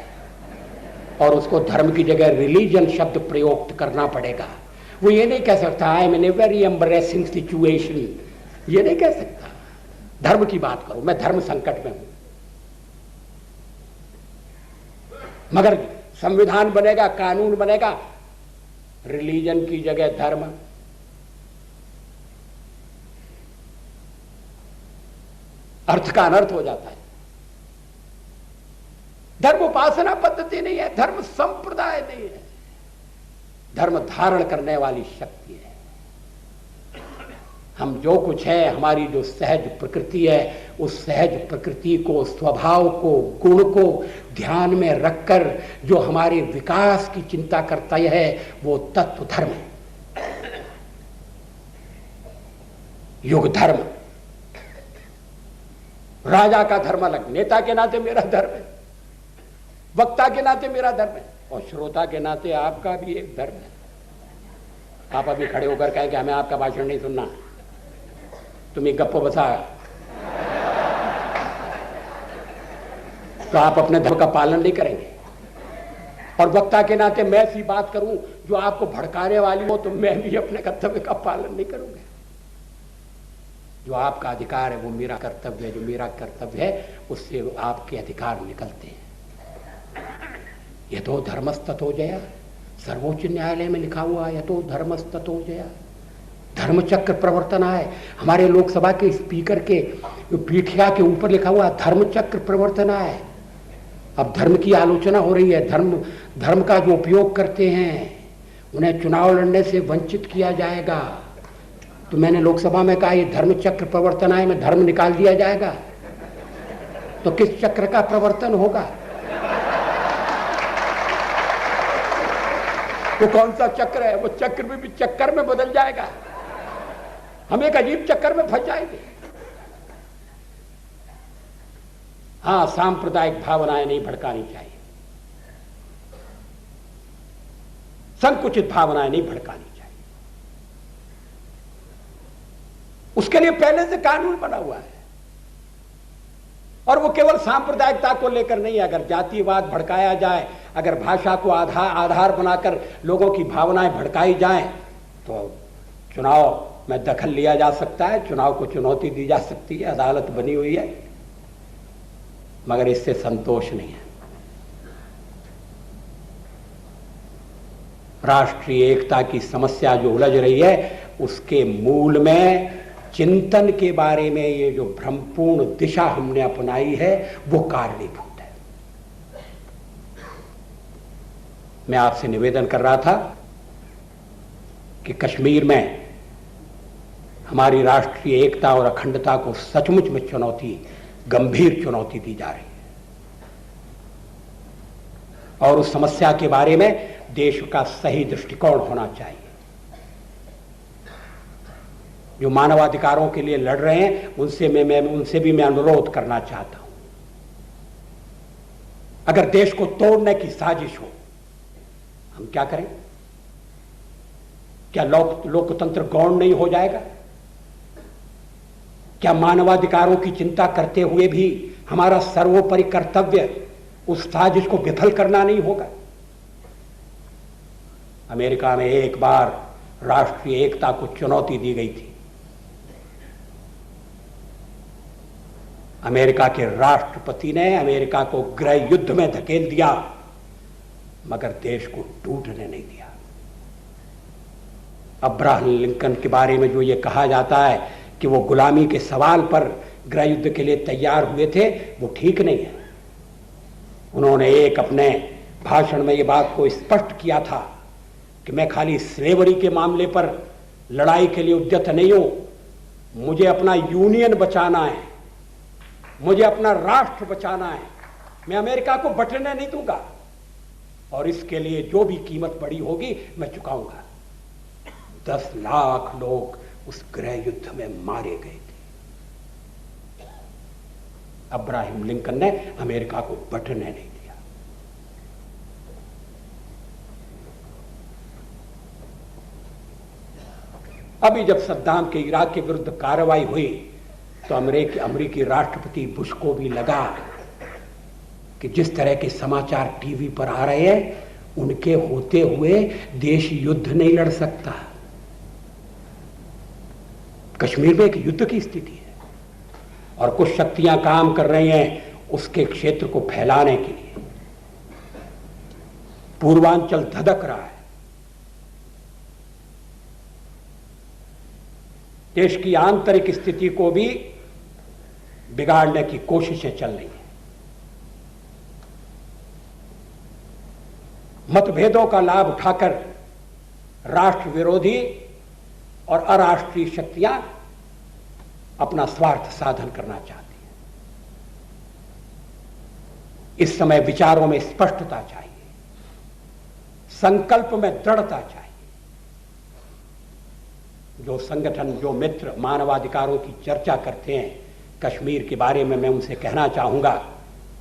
और उसको धर्म की जगह रिलीजन शब्द प्रयोग करना पड़ेगा। वो ये नहीं कह सकता I am in a very embarrassing situation, ये नहीं कह सकता। धर्म की बात करो, मैं धर्म संकट में हूं। मगर संविधान बनेगा, कानून बनेगा, रिलीजन की जगह धर्म, अर्थ का अनर्थ हो जाता है। धर्म उपासना पद्धति नहीं है, धर्म संप्रदाय नहीं है, धर्म धारण करने वाली शक्ति है। हम जो कुछ है, हमारी जो सहज प्रकृति है, उस सहज प्रकृति को, स्वभाव को, गुण को ध्यान में रखकर जो हमारे विकास की चिंता करता है, वो तत्व धर्म है। युग धर्म, राजा का धर्म अलग, नेता के नाते मेरा धर्म है, वक्ता के नाते मेरा धर्म है, और श्रोता के नाते आपका भी एक धर्म है। आप अभी खड़े होकर कहें कि हमें आपका भाषण नहीं सुनना, तुम्हें गप्पो बसा, तो आप अपने धर्म का पालन नहीं करेंगे। और वक्ता के नाते मैं ऐसी बात करूं जो आपको भड़काने वाली हो, तो मैं भी अपने कर्तव्य का पालन नहीं करूंगा। जो आपका अधिकार है वो मेरा कर्तव्य है, जो मेरा कर्तव्य है उससे आपके अधिकार निकलते हैं। यतो धर्मस्ततो जया, सर्वोच्च न्यायालय में लिखा हुआ है, यतो धर्मस्ततो जया। धर्मचक्र प्रवर्तन है। हमारे लोकसभा के स्पीकर के पीठिया के ऊपर लिखा हुआ धर्मचक्र प्रवर्तन है। अब धर्म की आलोचना हो रही है। धर्म का जो उपयोग करते हैं उन्हें चुनाव लड़ने से वंचित किया जाएगा। तो मैंने लोकसभा में कहा ये धर्मचक्र प्रवर्तन है, में धर्म निकाल दिया जाएगा तो किस चक्र का प्रवर्तन होगा? वो कौन सा चक्र है? वो चक्र भी चक्कर में बदल जाएगा। हम एक अजीब चक्कर में फंस जाएंगे। हाँ, सांप्रदायिक भावनाएं नहीं भड़कानी चाहिए, संकुचित भावनाएं नहीं भड़कानी चाहिए। उसके लिए पहले से कानून बना हुआ है, और वो केवल सांप्रदायिकता को लेकर नहीं। अगर जातिवाद भड़काया जाए, अगर भाषा को आधार बनाकर लोगों की भावनाएं भड़काई जाएं, तो चुनाव में दखल लिया जा सकता है, चुनाव को चुनौती दी जा सकती है, अदालत बनी हुई है, मगर इससे संतोष नहीं है। राष्ट्रीय एकता की समस्या जो उलझ रही है, उसके मूल में चिंतन के बारे में ये जो भ्रमपूर्ण दिशा हमने अपनाई है वो कारणीभूत है। मैं आपसे निवेदन कर रहा था कि कश्मीर में हमारी राष्ट्रीय एकता और अखंडता को सचमुच में चुनौती, गंभीर चुनौती दी जा रही है, और उस समस्या के बारे में देश का सही दृष्टिकोण होना चाहिए। जो मानवाधिकारों के लिए लड़ रहे हैं उनसे भी मैं अनुरोध करना चाहता हूं। अगर देश को तोड़ने की साजिश हो, हम क्या करें? क्या लोकतंत्र गौण नहीं हो जाएगा? क्या मानवाधिकारों की चिंता करते हुए भी हमारा सर्वोपरि कर्तव्य उस साजिश को विफल करना नहीं होगा? अमेरिका में एक बार राष्ट्रीय एकता को चुनौती दी गई थी। अमेरिका के राष्ट्रपति ने अमेरिका को गृह युद्ध में धकेल दिया, मगर देश को टूटने नहीं दिया। अब्राहम लिंकन के बारे में जो ये कहा जाता है कि वो गुलामी के सवाल पर गृह युद्ध के लिए तैयार हुए थे, वो ठीक नहीं है। उन्होंने एक अपने भाषण में ये बात को स्पष्ट किया था कि मैं खाली स्लेवरी के मामले पर लड़ाई के लिए उद्यत नहीं हूं। मुझे अपना यूनियन बचाना है, मुझे अपना राष्ट्र बचाना है। मैं अमेरिका को बंटने नहीं दूंगा और इसके लिए जो भी कीमत पड़ी होगी मैं चुकाऊंगा। 10 लाख लोग उस गृह युद्ध में मारे गए थे। अब्राहम लिंकन ने अमेरिका को बंटने नहीं दिया। अभी जब सद्दाम के इराक के विरुद्ध कार्रवाई हुई तो अमेरिकी राष्ट्रपति बुश को भी लगा कि जिस तरह के समाचार टीवी पर आ रहे हैं, उनके होते हुए देश युद्ध नहीं लड़ सकता। कश्मीर में एक युद्ध की स्थिति है और कुछ शक्तियां काम कर रही हैं उसके क्षेत्र को फैलाने के लिए। पूर्वांचल धधक रहा है, देश की आंतरिक स्थिति को भी बिगाड़ने की कोशिशें चल रही हैं। मतभेदों का लाभ उठाकर राष्ट्र विरोधी और अराष्ट्रीय शक्तियां अपना स्वार्थ साधन करना चाहती हैं। इस समय विचारों में स्पष्टता चाहिए, संकल्प में दृढ़ता चाहिए। जो संगठन, जो मित्र मानवाधिकारों की चर्चा करते हैं कश्मीर के बारे में, मैं उनसे कहना चाहूंगा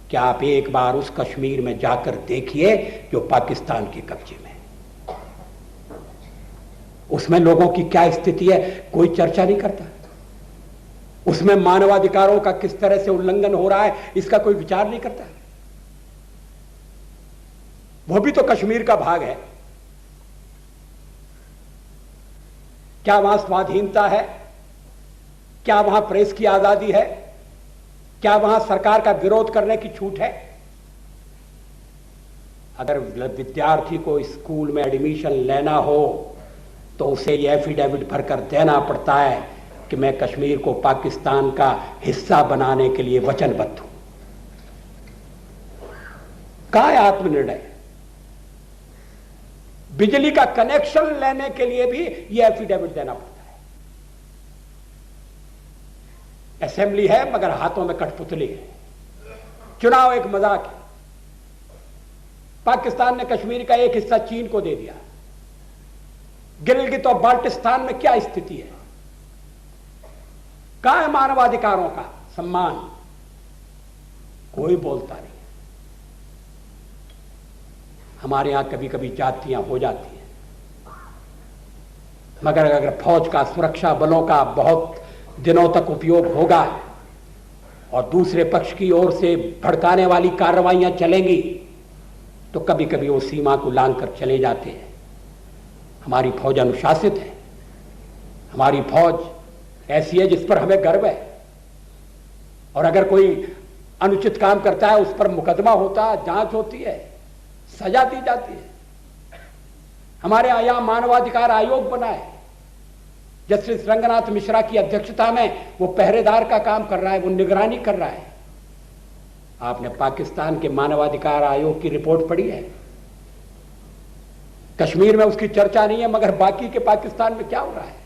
कि आप एक बार उस कश्मीर में जाकर देखिए जो पाकिस्तान के कब्जे में है। उसमें लोगों की क्या स्थिति है, कोई चर्चा नहीं करता। उसमें मानवाधिकारों का किस तरह से उल्लंघन हो रहा है, इसका कोई विचार नहीं करता। वो भी तो कश्मीर का भाग है। क्या वहां स्वाधीनता है? क्या वहां प्रेस की आजादी है? क्या वहां सरकार का विरोध करने की छूट है? अगर विद्यार्थी को स्कूल में एडमिशन लेना हो तो उसे यह एफिडेविट भरकर देना पड़ता है कि मैं कश्मीर को पाकिस्तान का हिस्सा बनाने के लिए वचनबद्ध हूं। कहां है आत्मनिर्णय? बिजली का कनेक्शन लेने के लिए भी यह एफिडेविट देना पड़ता है। असेंबली है मगर हाथों में कठपुतली है। चुनाव एक मजाक है। पाकिस्तान ने कश्मीर का एक हिस्सा चीन को दे दिया। गिलगित और बाल्टिस्तान में क्या स्थिति है? कहां है मानवाधिकारों का सम्मान? कोई बोलता नहीं। हमारे यहां कभी कभी जातियां हो जाती हैं, मगर अगर फौज का, सुरक्षा बलों का बहुत दिनों तक उपयोग होगा और दूसरे पक्ष की ओर से भड़काने वाली कार्रवाइयां चलेंगी तो कभी कभी वो सीमा को लांघ कर चले जाते हैं। हमारी फौज अनुशासित है। हमारी फौज ऐसी है जिस पर हमें गर्व है। और अगर कोई अनुचित काम करता है उस पर मुकदमा होता है, जांच होती है, सजा दी जाती है। हमारे यहां मानवाधिकार आयोग बना है। जस्टिस रंगनाथ मिश्रा की अध्यक्षता में वो पहरेदार का काम कर रहा है, वो निगरानी कर रहा है। आपने पाकिस्तान के मानवाधिकार आयोग की रिपोर्ट पढ़ी है? कश्मीर में उसकी चर्चा नहीं है, मगर बाकी के पाकिस्तान में क्या हो रहा है?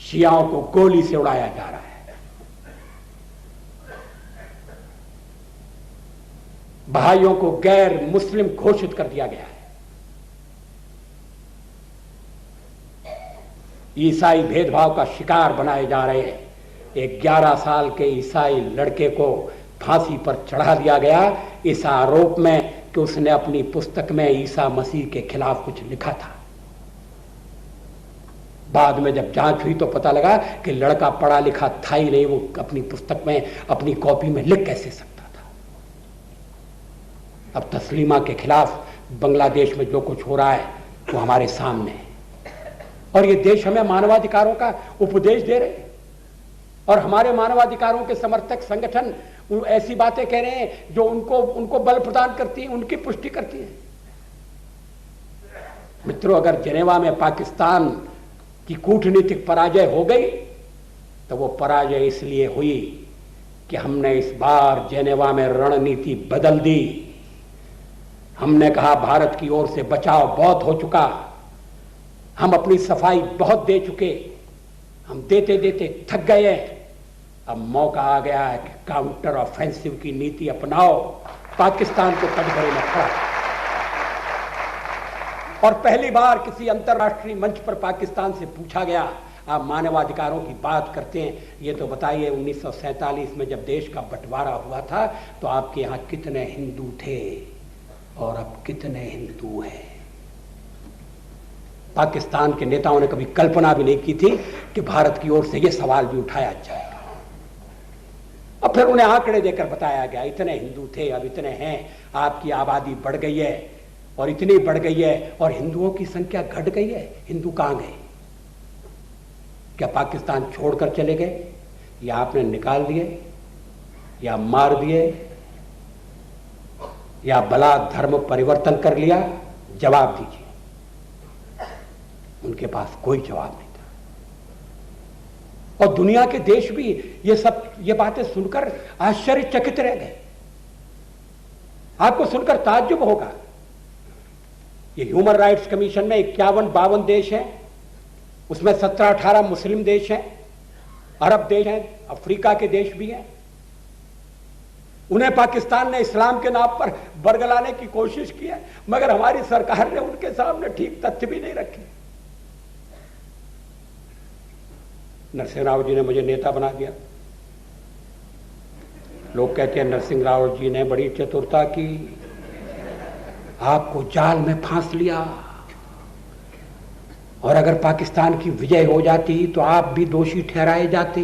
शियाओं को गोली से उड़ाया जा रहा है। भाइयों को गैर मुस्लिम घोषित कर दिया गया है। ईसाई भेदभाव का शिकार बनाए जा रहे हैं। एक 11 साल के ईसाई लड़के को फांसी पर चढ़ा दिया गया इस आरोप में कि उसने अपनी पुस्तक में ईसा मसीह के खिलाफ कुछ लिखा था। बाद में जब जांच हुई तो पता लगा कि लड़का पढ़ा लिखा था ही नहीं, वो अपनी पुस्तक में, अपनी कॉपी में लिख कैसे सकता था। अब तस्लीमा के खिलाफ बांग्लादेश में जो कुछ हो रहा है वो हमारे सामने है और ये देश हमें मानवाधिकारों का उपदेश दे रहे हैं और हमारे मानवाधिकारों के समर्थक संगठन ऐसी बातें कह रहे हैं जो उनको बल प्रदान करती हैं, उनकी पुष्टि करती हैं। मित्रों, अगर जेनेवा में पाकिस्तान की कूटनीतिक पराजय हो गई तो वो पराजय इसलिए हुई कि हमने इस बार जेनेवा में रणनीति बदल दी। हमने कहा भारत की ओर से बचाव बहुत हो चुका, हम अपनी सफाई बहुत दे चुके, हम देते देते थक गए हैं। अब मौका आ गया है कि काउंटर ऑफेंसिव की नीति अपनाओ, पाकिस्तान को कटघरे में खड़ा। और पहली बार किसी अंतर्राष्ट्रीय मंच पर पाकिस्तान से पूछा गया, आप मानवाधिकारों की बात करते हैं, ये तो बताइए 1947 में जब देश का बंटवारा हुआ था तो आपके यहाँ कितने हिंदू थे और अब कितने हिंदू हैं? पाकिस्तान के नेताओं ने कभी कल्पना भी नहीं की थी कि भारत की ओर से यह सवाल भी उठाया जाएगा। अब फिर उन्हें आंकड़े देकर बताया गया, इतने हिंदू थे, अब इतने हैं, आपकी आबादी बढ़ गई है और इतनी बढ़ गई है और हिंदुओं की संख्या घट गई है। हिंदू कहां गए? क्या पाकिस्तान छोड़कर चले गए, या आपने निकाल दिए, या मार दिए, या बला धर्म परिवर्तन कर लिया? जवाब दीजिए। उनके पास कोई जवाब नहीं था। और दुनिया के देश भी ये बातें सुनकर आश्चर्यचकित रह गए। आपको सुनकर ताज्जुब होगा, ये ह्यूमन राइट्स कमीशन में 51-52 देश हैं, उसमें 17-18 मुस्लिम देश हैं, अरब देश हैं, अफ्रीका के देश भी हैं। उन्हें पाकिस्तान ने इस्लाम के नाम पर बरगलाने की कोशिश की है, मगर हमारी सरकार ने उनके सामने ठीक तथ्य भी नहीं रखे। नरसिंह राव जी ने मुझे नेता बना दिया। लोग कहते हैं नरसिंह राव जी ने बड़ी चतुरता की, आपको जाल में फांस लिया, और अगर पाकिस्तान की विजय हो जाती तो आप भी दोषी ठहराए जाते।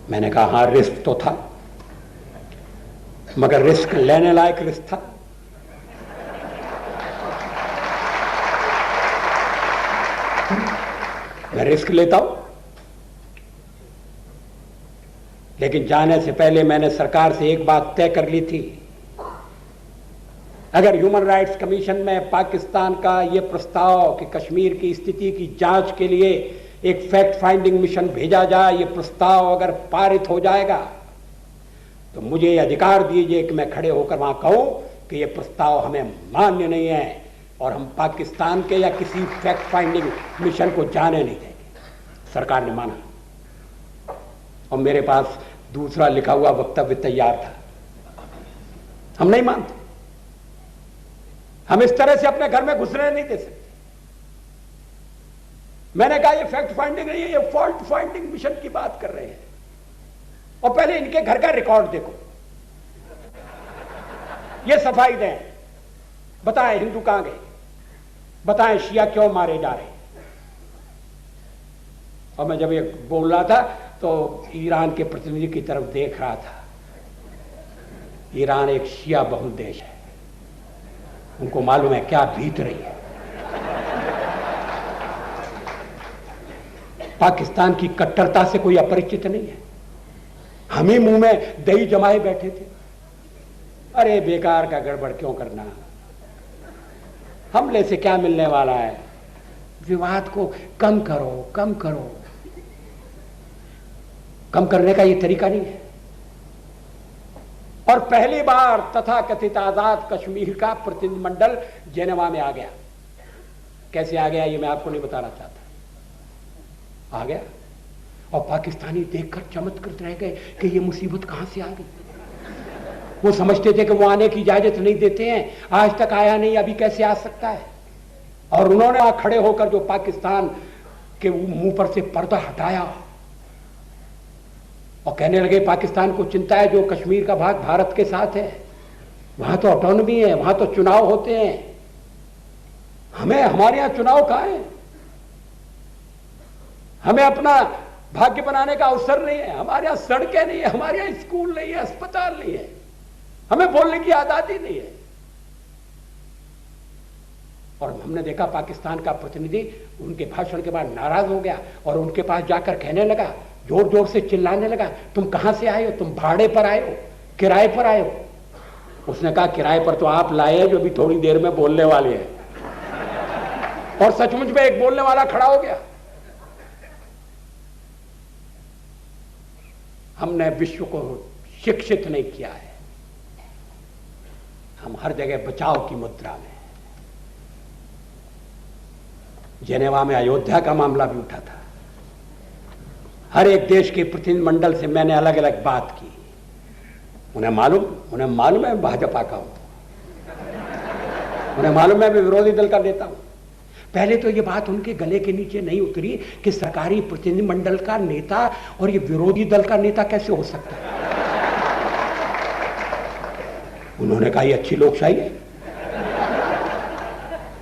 मैंने कहा हां, रिस्क तो था, मगर रिस्क लेने लायक रिस्क था। मैं रिस्क लेता हूं, लेकिन जाने से पहले मैंने सरकार से एक बात तय कर ली थी, अगर ह्यूमन राइट्स कमीशन में पाकिस्तान का यह प्रस्ताव कि कश्मीर की स्थिति की जांच के लिए एक फैक्ट फाइंडिंग मिशन भेजा जाए, यह प्रस्ताव अगर पारित हो जाएगा तो मुझे यह अधिकार दीजिए कि मैं खड़े होकर वहां कहूं कि यह प्रस्ताव हमें मान्य नहीं है और हम पाकिस्तान के या किसी फैक्ट फाइंडिंग मिशन को जाने नहीं देंगे। सरकार ने माना और मेरे पास दूसरा लिखा हुआ वक्तव्य तैयार था। हम नहीं मानते, हम इस तरह से अपने घर में घुसने नहीं दे सकते। मैंने कहा ये फैक्ट फाइंडिंग नहीं है, ये फॉल्ट फाइंडिंग मिशन की बात कर रहे हैं। और पहले इनके घर का रिकॉर्ड देखो, ये सफाई दें, बताएं हिंदू कहां गए, बताएं शिया क्यों मारे जा रहे। और मैं जब ये बोल रहा था तो ईरान के प्रतिनिधि की तरफ देख रहा था। ईरान एक शिया बहुल देश है, उनको मालूम है क्या बीत रही है। पाकिस्तान की कट्टरता से कोई अपरिचित नहीं है। हम ही मुंह में दही जमाए बैठे थे, अरे बेकार का गड़बड़ क्यों करना, हमले से क्या मिलने वाला है, विवाद को कम करो कम करो। कम करने का यह तरीका नहीं है। और पहली बार तथाकथित आजाद कश्मीर का प्रतिनिधिमंडल जेनेवा में आ गया। कैसे आ गया ये मैं आपको नहीं बताना चाहता, आ गया। और पाकिस्तानी देखकर चमत्कृत रह गए कि ये मुसीबत कहां से आ गई। वो समझते थे कि वो आने की इजाजत नहीं देते हैं, आज तक आया नहीं, अभी कैसे आ सकता है। और उन्होंने वहां खड़े होकर जो पाकिस्तान के मुंह पर से पर्दा हटाया और कहने लगे पाकिस्तान को चिंता है जो कश्मीर का भाग भारत के साथ है, वहां तो ऑटोनॉमी है, वहां तो चुनाव होते हैं, हमें हमारे यहां चुनाव कहां है, हमें अपना भाग्य बनाने का अवसर नहीं है, हमारे यहां सड़कें नहीं है, हमारे यहां स्कूल नहीं है, अस्पताल नहीं है, हमें बोलने की आजादी नहीं है। और हमने देखा पाकिस्तान का प्रतिनिधि उनके भाषण के बाद नाराज हो गया और उनके पास जाकर कहने लगा, जोर जोर से चिल्लाने लगा, तुम कहां से आए हो, तुम भाड़े पर आए हो, किराए पर आए हो। उसने कहा किराए पर तो आप लाए हैं जो भी थोड़ी देर में बोलने वाले हैं। और सचमुच में एक बोलने वाला खड़ा हो गया। हमने विश्व को शिक्षित नहीं किया है, हम हर जगह बचाव की मुद्रा में। जेनेवा में अयोध्या का मामला भी उठा था। हर एक देश के प्रतिनिधिमंडल से मैंने अलग अलग बात की। उन्हें मालूम है भाजपा का हूं, उन्हें मालूम है मैं विरोधी दल का नेता हूं। पहले तो ये बात उनके गले के नीचे नहीं उतरी कि सरकारी प्रतिनिधिमंडल का नेता और ये विरोधी दल का नेता कैसे हो सकता है। उन्होंने कहा ये अच्छी लोकशाही है,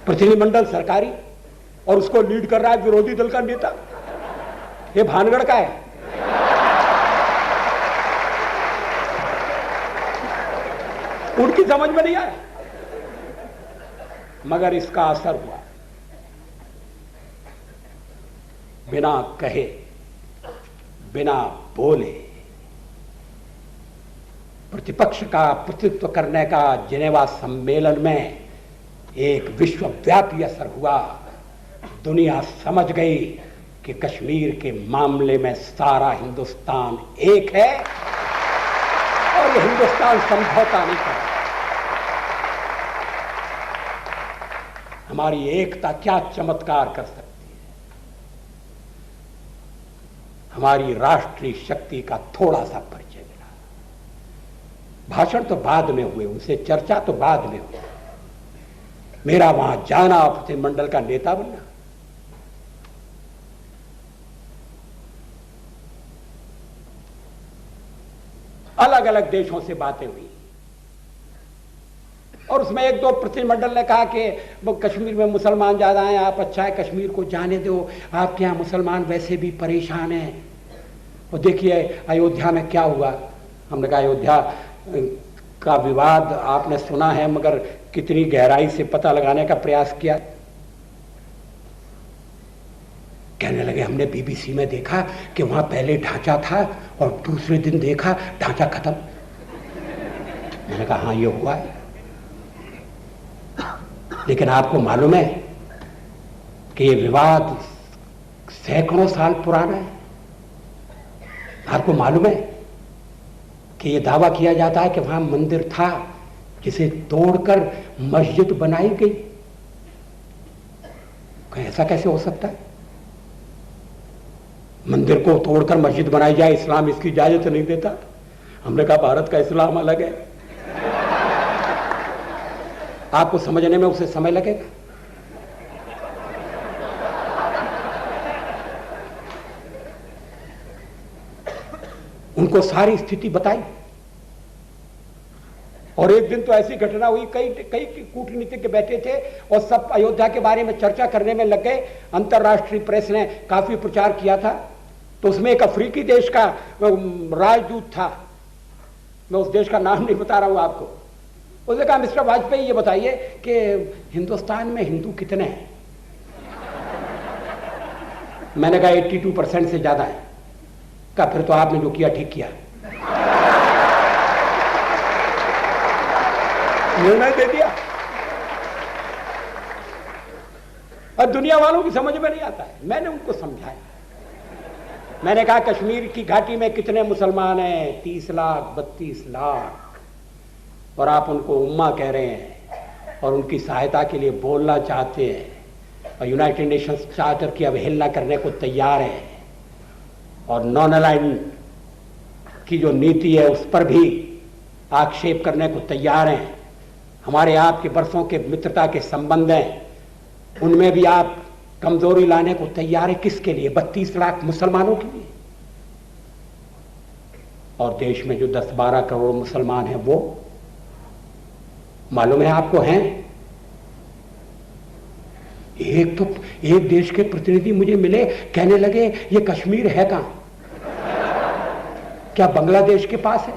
प्रतिनिधिमंडल सरकारी और उसको लीड कर रहा है विरोधी दल का नेता, ये भानगढ़ का है। उनकी समझ में नहीं आया, मगर इसका असर हुआ। बिना कहे, बिना बोले प्रतिपक्ष का प्रतिनिधित्व करने का जिनेवा सम्मेलन में एक विश्वव्यापी असर हुआ। दुनिया समझ गई कि कश्मीर के मामले में सारा हिंदुस्तान एक है और ये हिंदुस्तान समझौता नहीं कर। हमारी एकता क्या चमत्कार कर सकती है। हमारी राष्ट्रीय शक्ति का थोड़ा सा परिचय मिला। भाषण तो बाद में हुए, उनसे चर्चा तो बाद में हुई। मेरा वहां जाना, प्रतिनिधिमंडल का नेता बनना, अलग अलग देशों से बातें हुई और उसमें एक दो प्रतिनिधिमंडल ने कहा कि वो कश्मीर में मुसलमान ज्यादा हैं, आप अच्छा है कश्मीर को जाने दो, आपके यहां मुसलमान वैसे भी परेशान हैं। और देखिए अयोध्या में क्या हुआ। हमने कहा अयोध्या का विवाद आपने सुना है, मगर कितनी गहराई से पता लगाने का प्रयास किया। कहने लगे हमने बीबीसी में देखा कि वहां पहले ढांचा था और दूसरे दिन देखा ढांचा खत्म। मैंने कहा हाँ ये हुआ है, लेकिन आपको मालूम है कि ये विवाद सैकड़ों साल पुराना है। आपको मालूम है कि ये दावा किया जाता है कि वहां मंदिर था जिसे तोड़कर मस्जिद बनाई गई। ऐसा कैसे हो सकता है? मंदिर को तोड़कर मस्जिद बनाई जाए, इस्लाम इसकी इजाजत नहीं देता। हमने कहा भारत का इस्लाम अलग है, आपको समझने में उसे समय लगेगा। उनको सारी स्थिति बताई और एक दिन तो ऐसी घटना हुई, कई कूटनीतिज्ञ बैठे थे और सब अयोध्या के बारे में चर्चा करने में लग गए। अंतर्राष्ट्रीय प्रेस ने काफी प्रचार किया था, तो उसमें एक अफ्रीकी देश का राजदूत था, मैं उस देश का नाम नहीं बता रहा हूं आपको। उसने कहा मिस्टर वाजपेयी ये बताइए कि हिंदुस्तान में हिंदू कितने हैं? मैंने कहा 82% से ज्यादा है। कहा फिर तो आपने जो किया ठीक किया, निर्णय दे दिया। और दुनिया वालों की समझ में नहीं आता है। मैंने उनको समझाया, मैंने कहा कश्मीर की घाटी में कितने मुसलमान हैं? 30 लाख 32 लाख, और आप उनको उम्मा कह रहे हैं और उनकी सहायता के लिए बोलना चाहते हैं और यूनाइटेड नेशंस चार्टर की अवहेलना करने को तैयार हैं और नॉन अलाइनमेंट की जो नीति है उस पर भी आक्षेप करने को तैयार हैं। हमारे आपके बरसों के मित्रता के संबंध हैं, उनमें भी आप कमजोरी लाने को तैयार है। किसके लिए? 32 लाख मुसलमानों के लिए। और देश में जो 10-12 करोड़ मुसलमान हैं वो मालूम है आपको हैं। एक देश के प्रतिनिधि मुझे मिले, कहने लगे ये कश्मीर है कहां? क्या बांग्लादेश के पास है?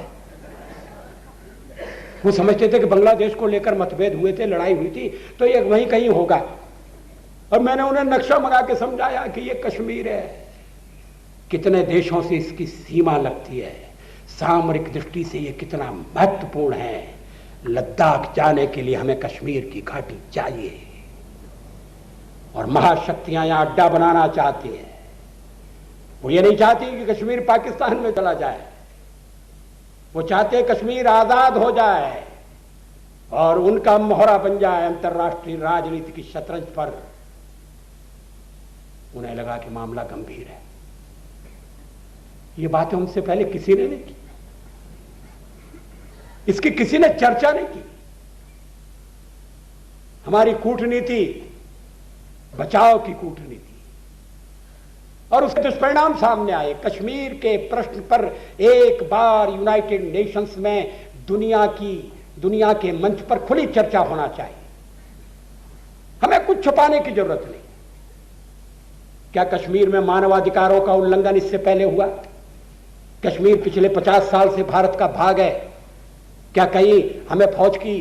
वो समझते थे कि बांग्लादेश को लेकर मतभेद हुए थे, लड़ाई हुई थी, तो ये वहीं कहीं होगा। और मैंने उन्हें नक्शा मंगा के समझाया कि ये कश्मीर है। कितने देशों से इसकी सीमा लगती है, सामरिक दृष्टि से ये कितना महत्वपूर्ण है। लद्दाख जाने के लिए हमें कश्मीर की घाटी चाहिए और महाशक्तियां यहां अड्डा बनाना चाहती हैं। वो ये नहीं चाहती कि कश्मीर पाकिस्तान में चला जाए, वो चाहते कश्मीर आजाद हो जाए और उनका मोहरा बन जाए अंतर्राष्ट्रीय राजनीति की शतरंज पर। उन्हें लगा कि मामला गंभीर है। ये बातें उनसे पहले किसी ने नहीं की, इसकी किसी ने चर्चा नहीं की। हमारी कूटनीति बचाव की कूटनीति, और उसके दुष्परिणाम सामने आए। कश्मीर के प्रश्न पर एक बार यूनाइटेड नेशंस में दुनिया के मंच पर खुली चर्चा होना चाहिए। हमें कुछ छुपाने की जरूरत नहीं। क्या कश्मीर में मानवाधिकारों का उल्लंघन इससे पहले हुआ? कश्मीर पिछले 50 साल से भारत का भाग है। क्या कहीं हमें फौज की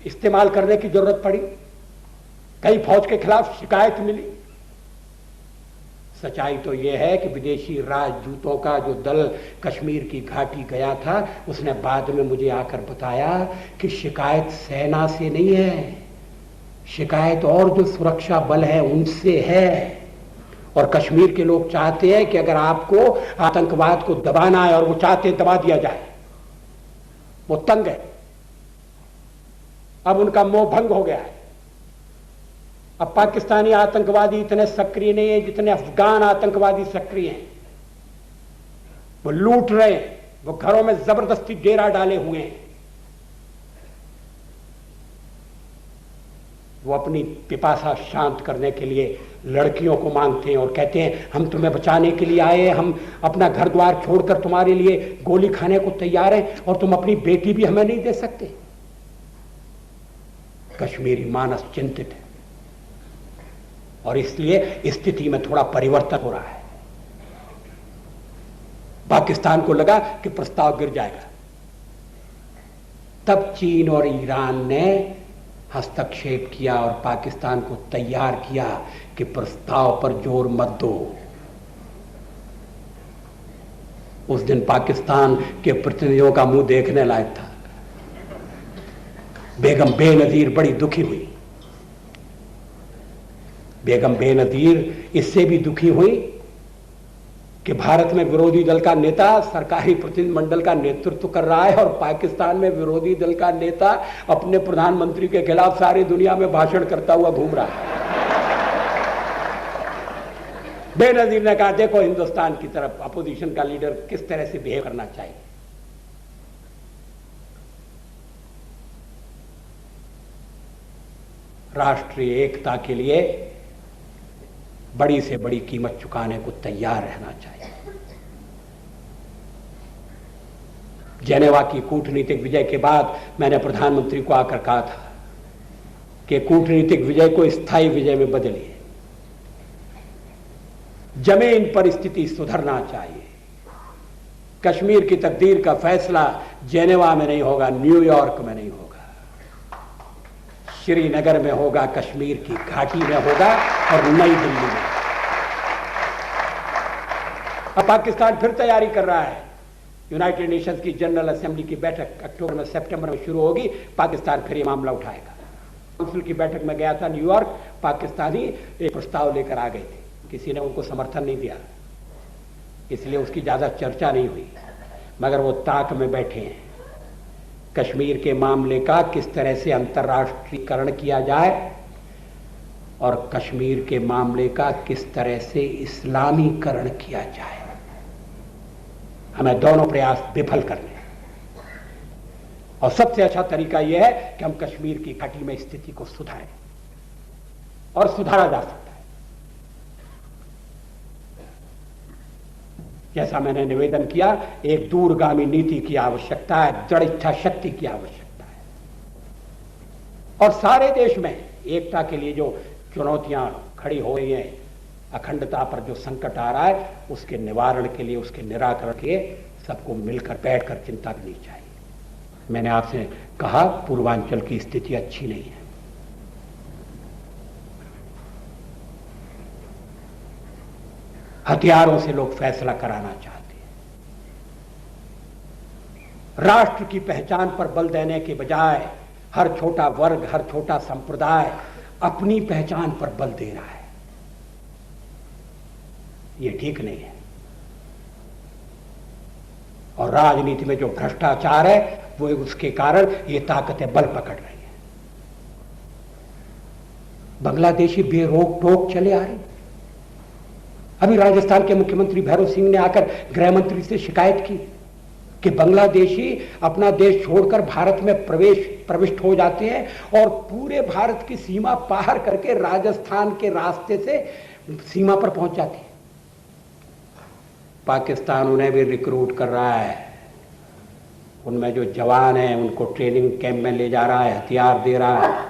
इस्तेमाल करने की जरूरत पड़ी? कहीं फौज के खिलाफ शिकायत मिली? सच्चाई तो यह है कि विदेशी राजदूतों का जो दल कश्मीर की घाटी गया था, उसने बाद में मुझे आकर बताया कि शिकायत सेना से नहीं है, शिकायत और जो सुरक्षा बल है उनसे है। और कश्मीर के लोग चाहते हैं कि अगर आपको आतंकवाद को दबाना है, और वो चाहते हैं दबा दिया जाए। वो तंग है, अब उनका मोह भंग हो गया है। अब पाकिस्तानी आतंकवादी इतने सक्रिय नहीं है जितने अफगान आतंकवादी सक्रिय हैं। वो लूट रहे हैं, वो घरों में जबरदस्ती डेरा डाले हुए हैं। वो अपनी पिपासा शांत करने के लिए लड़कियों को मांगते हैं और कहते हैं हम तुम्हें बचाने के लिए आए, हम अपना घर द्वार छोड़कर तुम्हारे लिए गोली खाने को तैयार हैं, और तुम अपनी बेटी भी हमें नहीं दे सकते। कश्मीरी मानस चिंतित है, और इसलिए स्थिति में थोड़ा परिवर्तन हो रहा है। पाकिस्तान को लगा कि प्रस्ताव गिर जाएगा, तब चीन और ईरान ने हस्तक्षेप किया और पाकिस्तान को तैयार किया कि प्रस्ताव पर जोर मत दो। उस दिन पाकिस्तान के प्रतिनिधियों का मुंह देखने लायक था। बेगम बेनजीर बड़ी दुखी हुई। बेगम बेनजीर इससे भी दुखी हुई कि भारत में विरोधी दल का नेता सरकारी प्रतिनिधिमंडल का नेतृत्व कर रहा है, और पाकिस्तान में विरोधी दल का नेता अपने प्रधानमंत्री के खिलाफ सारी दुनिया में भाषण करता हुआ घूम रहा है। बेनजीर ने कहा देखो हिंदुस्तान की तरफ अपोजिशन का लीडर किस तरह से बिहेव करना चाहिए। राष्ट्रीय एकता के लिए बड़ी से बड़ी कीमत चुकाने को तैयार रहना चाहिए। जेनेवा की कूटनीतिक विजय के बाद मैंने प्रधानमंत्री को आकर कहा था कि कूटनीतिक विजय को स्थायी विजय में बदलिए। जमीन पर स्थिति सुधरना चाहिए। कश्मीर की तकदीर का फैसला जेनेवा में नहीं होगा, न्यूयॉर्क में नहीं होगा, श्रीनगर में होगा, कश्मीर की घाटी में होगा और नई दिल्ली में। अब पाकिस्तान फिर तैयारी कर रहा है। यूनाइटेड नेशंस की जनरल असेंबली की बैठक अक्टूबर में सितंबर में शुरू होगी। पाकिस्तान फिर ये मामला उठाएगा। काउंसिल की बैठक में गया था न्यूयॉर्क, पाकिस्तानी एक प्रस्ताव लेकर आ गए थे, किसी ने उनको समर्थन नहीं दिया, इसलिए उसकी ज्यादा चर्चा नहीं हुई। मगर वो ताक में बैठे हैं कश्मीर के मामले का किस तरह से अंतर्राष्ट्रीयकरण किया जाए, और कश्मीर के मामले का किस तरह से इस्लामीकरण किया जाए। हमें दोनों प्रयास विफल करने हैं, और सबसे अच्छा तरीका यह है कि हम कश्मीर की घाटी में स्थिति को सुधारें, और सुधारा जा सकता है। जैसा मैंने निवेदन किया, एक दूरगामी नीति की आवश्यकता है, दृढ़ इच्छा शक्ति की आवश्यकता है, और सारे देश में एकता के लिए जो चुनौतियां खड़ी हो रही हैं, अखंडता पर जो संकट आ रहा है, उसके निवारण के लिए, उसके निराकरण के लिए सबको मिलकर बैठकर चिंता करनी चाहिए। मैंने आपसे कहा पूर्वांचल की स्थिति अच्छी नहीं है। हथियारों से लोग फैसला कराना चाहते हैं। राष्ट्र की पहचान पर बल देने के बजाय हर छोटा वर्ग, हर छोटा संप्रदाय अपनी पहचान पर बल दे रहा है। ये ठीक नहीं है। और राजनीति में जो भ्रष्टाचार है, वो उसके कारण ये ताकतें बल पकड़ रही हैं। बांग्लादेशी बेरोक टोक चले आ रहे, अभी राजस्थान के मुख्यमंत्री भैरव सिंह ने आकर गृह मंत्री से शिकायत की कि बांग्लादेशी अपना देश छोड़कर भारत में प्रविष्ट हो जाते हैं और पूरे भारत की सीमा पार करके राजस्थान के रास्ते से सीमा पर पहुंच जाते हैं। पाकिस्तान उन्हें भी रिक्रूट कर रहा है, उनमें जो जवान हैं उनको ट्रेनिंग कैंप में ले जा रहा है, हथियार दे रहा है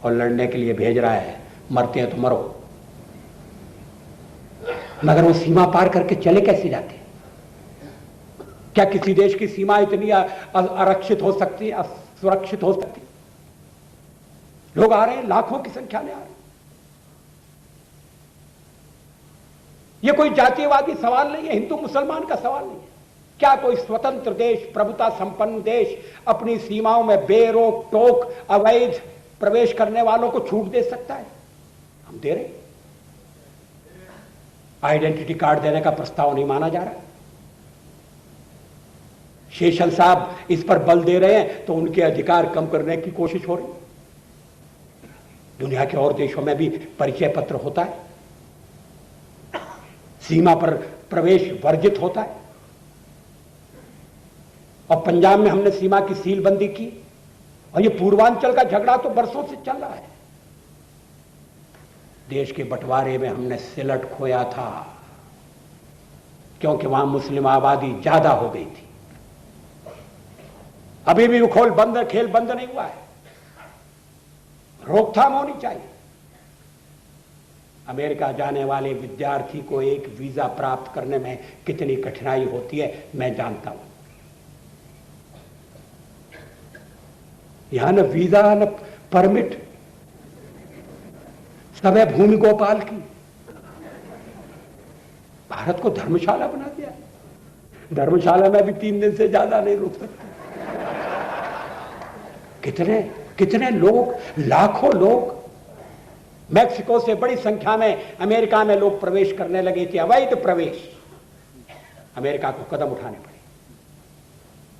और लड़ने के लिए भेज रहा है। मरते हैं तो मरो, मगर वो सीमा पार करके चले कैसे जाते हैं? क्या किसी देश की सीमा इतनी आरक्षित हो सकती है, असुरक्षित हो सकती है? लोग आ रहे हैं, लाखों की संख्या में आ रहे हैं। यह कोई जातीयवादी सवाल नहीं है, हिंदू मुसलमान का सवाल नहीं है। क्या कोई स्वतंत्र देश, प्रभुता संपन्न देश अपनी सीमाओं में बेरोक टोक अवैध प्रवेश करने वालों को छूट दे सकता है? हम दे रहे। आइडेंटिटी कार्ड देने का प्रस्ताव नहीं माना जा रहा। शेषन साहब इस पर बल दे रहे हैं तो उनके अधिकार कम करने की कोशिश हो रही। दुनिया के और देशों में भी परिचय पत्र होता है, सीमा पर प्रवेश वर्जित होता है, और पंजाब में हमने सीमा की सीलबंदी की। और ये पूर्वांचल का झगड़ा तो बरसों से चल रहा है। देश के बंटवारे में हमने सिलट खोया था क्योंकि वहां मुस्लिम आबादी ज्यादा हो गई थी। अभी भी खेल बंद नहीं हुआ है, रोकथाम होनी चाहिए। अमेरिका जाने वाले विद्यार्थी को एक वीजा प्राप्त करने में कितनी कठिनाई होती है मैं जानता हूं। यहां न वीजा न परमिट, सब है भूमि गोपाल की। भारत को धर्मशाला बना दिया। धर्मशाला में भी 3 दिन से ज्यादा नहीं रुक सकते। कितने कितने लोग, लाखों लोग मैक्सिको से बड़ी संख्या में अमेरिका में लोग प्रवेश करने लगे थे, अवैध प्रवेश। अमेरिका को कदम उठाने पड़े।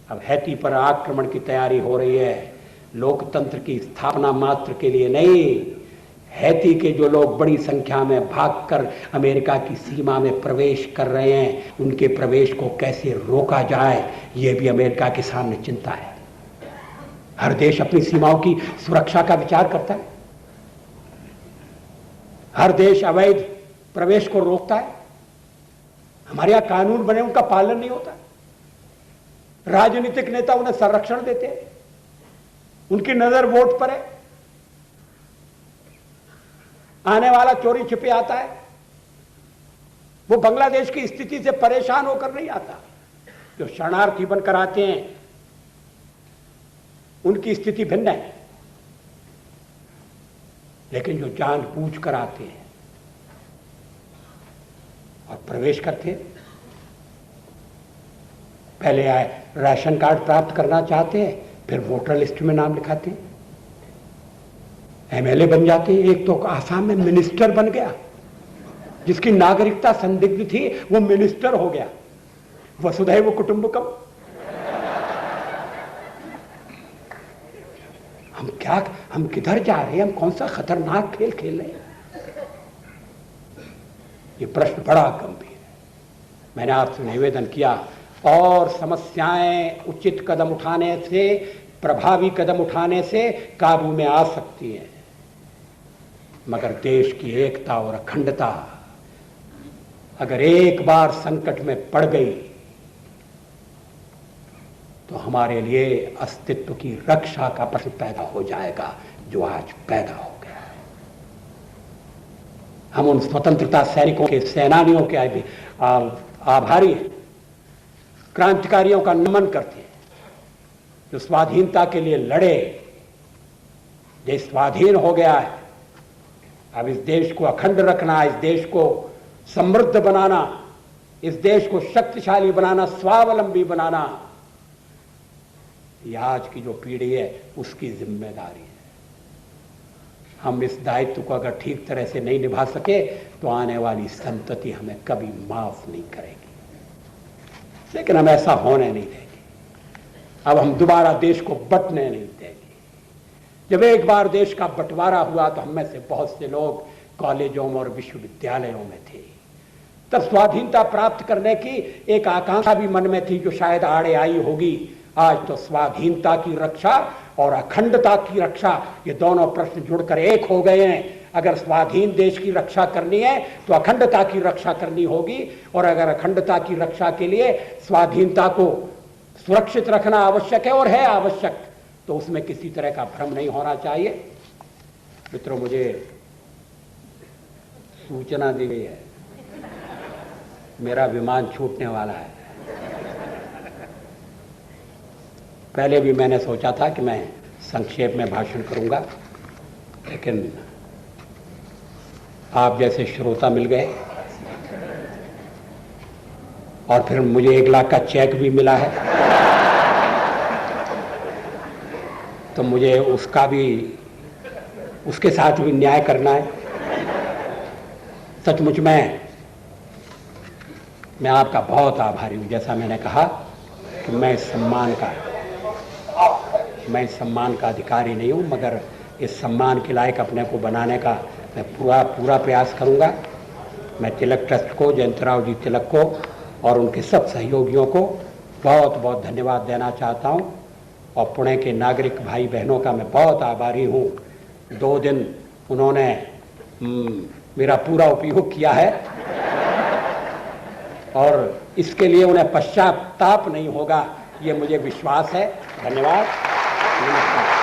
अब हैती पर आक्रमण की तैयारी हो रही है। लोकतंत्र की स्थापना मात्र के लिए नहीं, हैती के जो लोग बड़ी संख्या में भागकर अमेरिका की सीमा में प्रवेश कर रहे हैं, उनके प्रवेश को कैसे रोका जाए, यह भी अमेरिका के सामने चिंता है। हर देश अपनी सीमाओं की सुरक्षा का विचार करता है। हर देश अवैध प्रवेश को रोकता है। हमारे यहां कानून बने, उनका पालन नहीं होता। राजनीतिक नेता उन्हें संरक्षण देते हैं, उनकी नजर वोट पर है। आने वाला चोरी छिपे आता है, वो बांग्लादेश की स्थिति से परेशान होकर नहीं आता। जो शरणार्थी बनकर आते हैं उनकी स्थिति भिन्न है, लेकिन जो जानबूझ कर आते हैं और प्रवेश करते हैं, पहले आए राशन कार्ड प्राप्त करना चाहते हैं, फिर वोटर लिस्ट में नाम लिखाते हैं, एमएलए बन जाते हैं। एक तो आसाम में मिनिस्टर बन गया, जिसकी नागरिकता संदिग्ध थी वो मिनिस्टर हो गया। वसुधैव कुटुंबकम। हम किधर जा रहे हैं? हम कौन सा खतरनाक खेल खेल रहे हैं? ये प्रश्न बड़ा गंभीर है। मैंने आपसे निवेदन किया, और समस्याएं उचित कदम उठाने से, प्रभावी कदम उठाने से काबू में आ सकती हैं, मगर देश की एकता और अखंडता अगर एक बार संकट में पड़ गई तो हमारे लिए अस्तित्व की रक्षा का प्रश्न पैदा हो जाएगा, जो आज पैदा हो गया है। हम उन स्वतंत्रता सैनिकों के, सेनानियों के भी आभारी हैं, क्रांतिकारियों का नमन करते हैं, जो स्वाधीनता के लिए लड़े। देश स्वाधीन हो गया है, अब इस देश को अखंड रखना, इस देश को समृद्ध बनाना, इस देश को शक्तिशाली बनाना, स्वावलंबी बनाना, यह आज की जो पीढ़ी है उसकी जिम्मेदारी है। हम इस दायित्व को अगर ठीक तरह से नहीं निभा सके तो आने वाली संतति हमें कभी माफ नहीं करेगी, लेकिन हम ऐसा होने नहीं देंगे। अब हम दोबारा देश को बंटने नहीं देंगे। जब एक बार देश का बंटवारा हुआ तो हम में से बहुत से लोग कॉलेजों में और विश्वविद्यालयों में थे, तब स्वाधीनता प्राप्त करने की एक आकांक्षा भी मन में थी जो शायद आड़े आई होगी। आज तो स्वाधीनता की रक्षा और अखंडता की रक्षा, ये दोनों प्रश्न जुड़कर एक हो गए हैं। अगर स्वाधीन देश की रक्षा करनी है तो अखंडता की रक्षा करनी होगी, और अगर अखंडता की रक्षा के लिए स्वाधीनता को सुरक्षित रखना आवश्यक है और है आवश्यक, तो उसमें किसी तरह का भ्रम नहीं होना चाहिए। मित्रों, मुझे सूचना दी गई है, मेरा विमान छूटने वाला है। पहले भी मैंने सोचा था कि मैं संक्षेप में भाषण करूंगा, लेकिन आप जैसे श्रोता मिल गए और फिर मुझे 1 लाख का चेक भी मिला है, तो मुझे उसके साथ भी न्याय करना है। सचमुच मैं आपका बहुत आभारी हूं। जैसा मैंने कहा कि मैं इस सम्मान का अधिकारी नहीं हूं, मगर इस सम्मान के लायक अपने को बनाने का मैं पूरा प्रयास करूंगा। मैं तिलक ट्रस्ट को, जयंतराव जी तिलक को और उनके सब सहयोगियों को बहुत बहुत धन्यवाद देना चाहता हूं, और पुणे के नागरिक भाई बहनों का मैं बहुत आभारी हूं। 2 दिन उन्होंने मेरा पूरा उपयोग किया है, और इसके लिए उन्हें पश्चाताप नहीं होगा, ये मुझे विश्वास है। धन्यवाद, नमस्कार।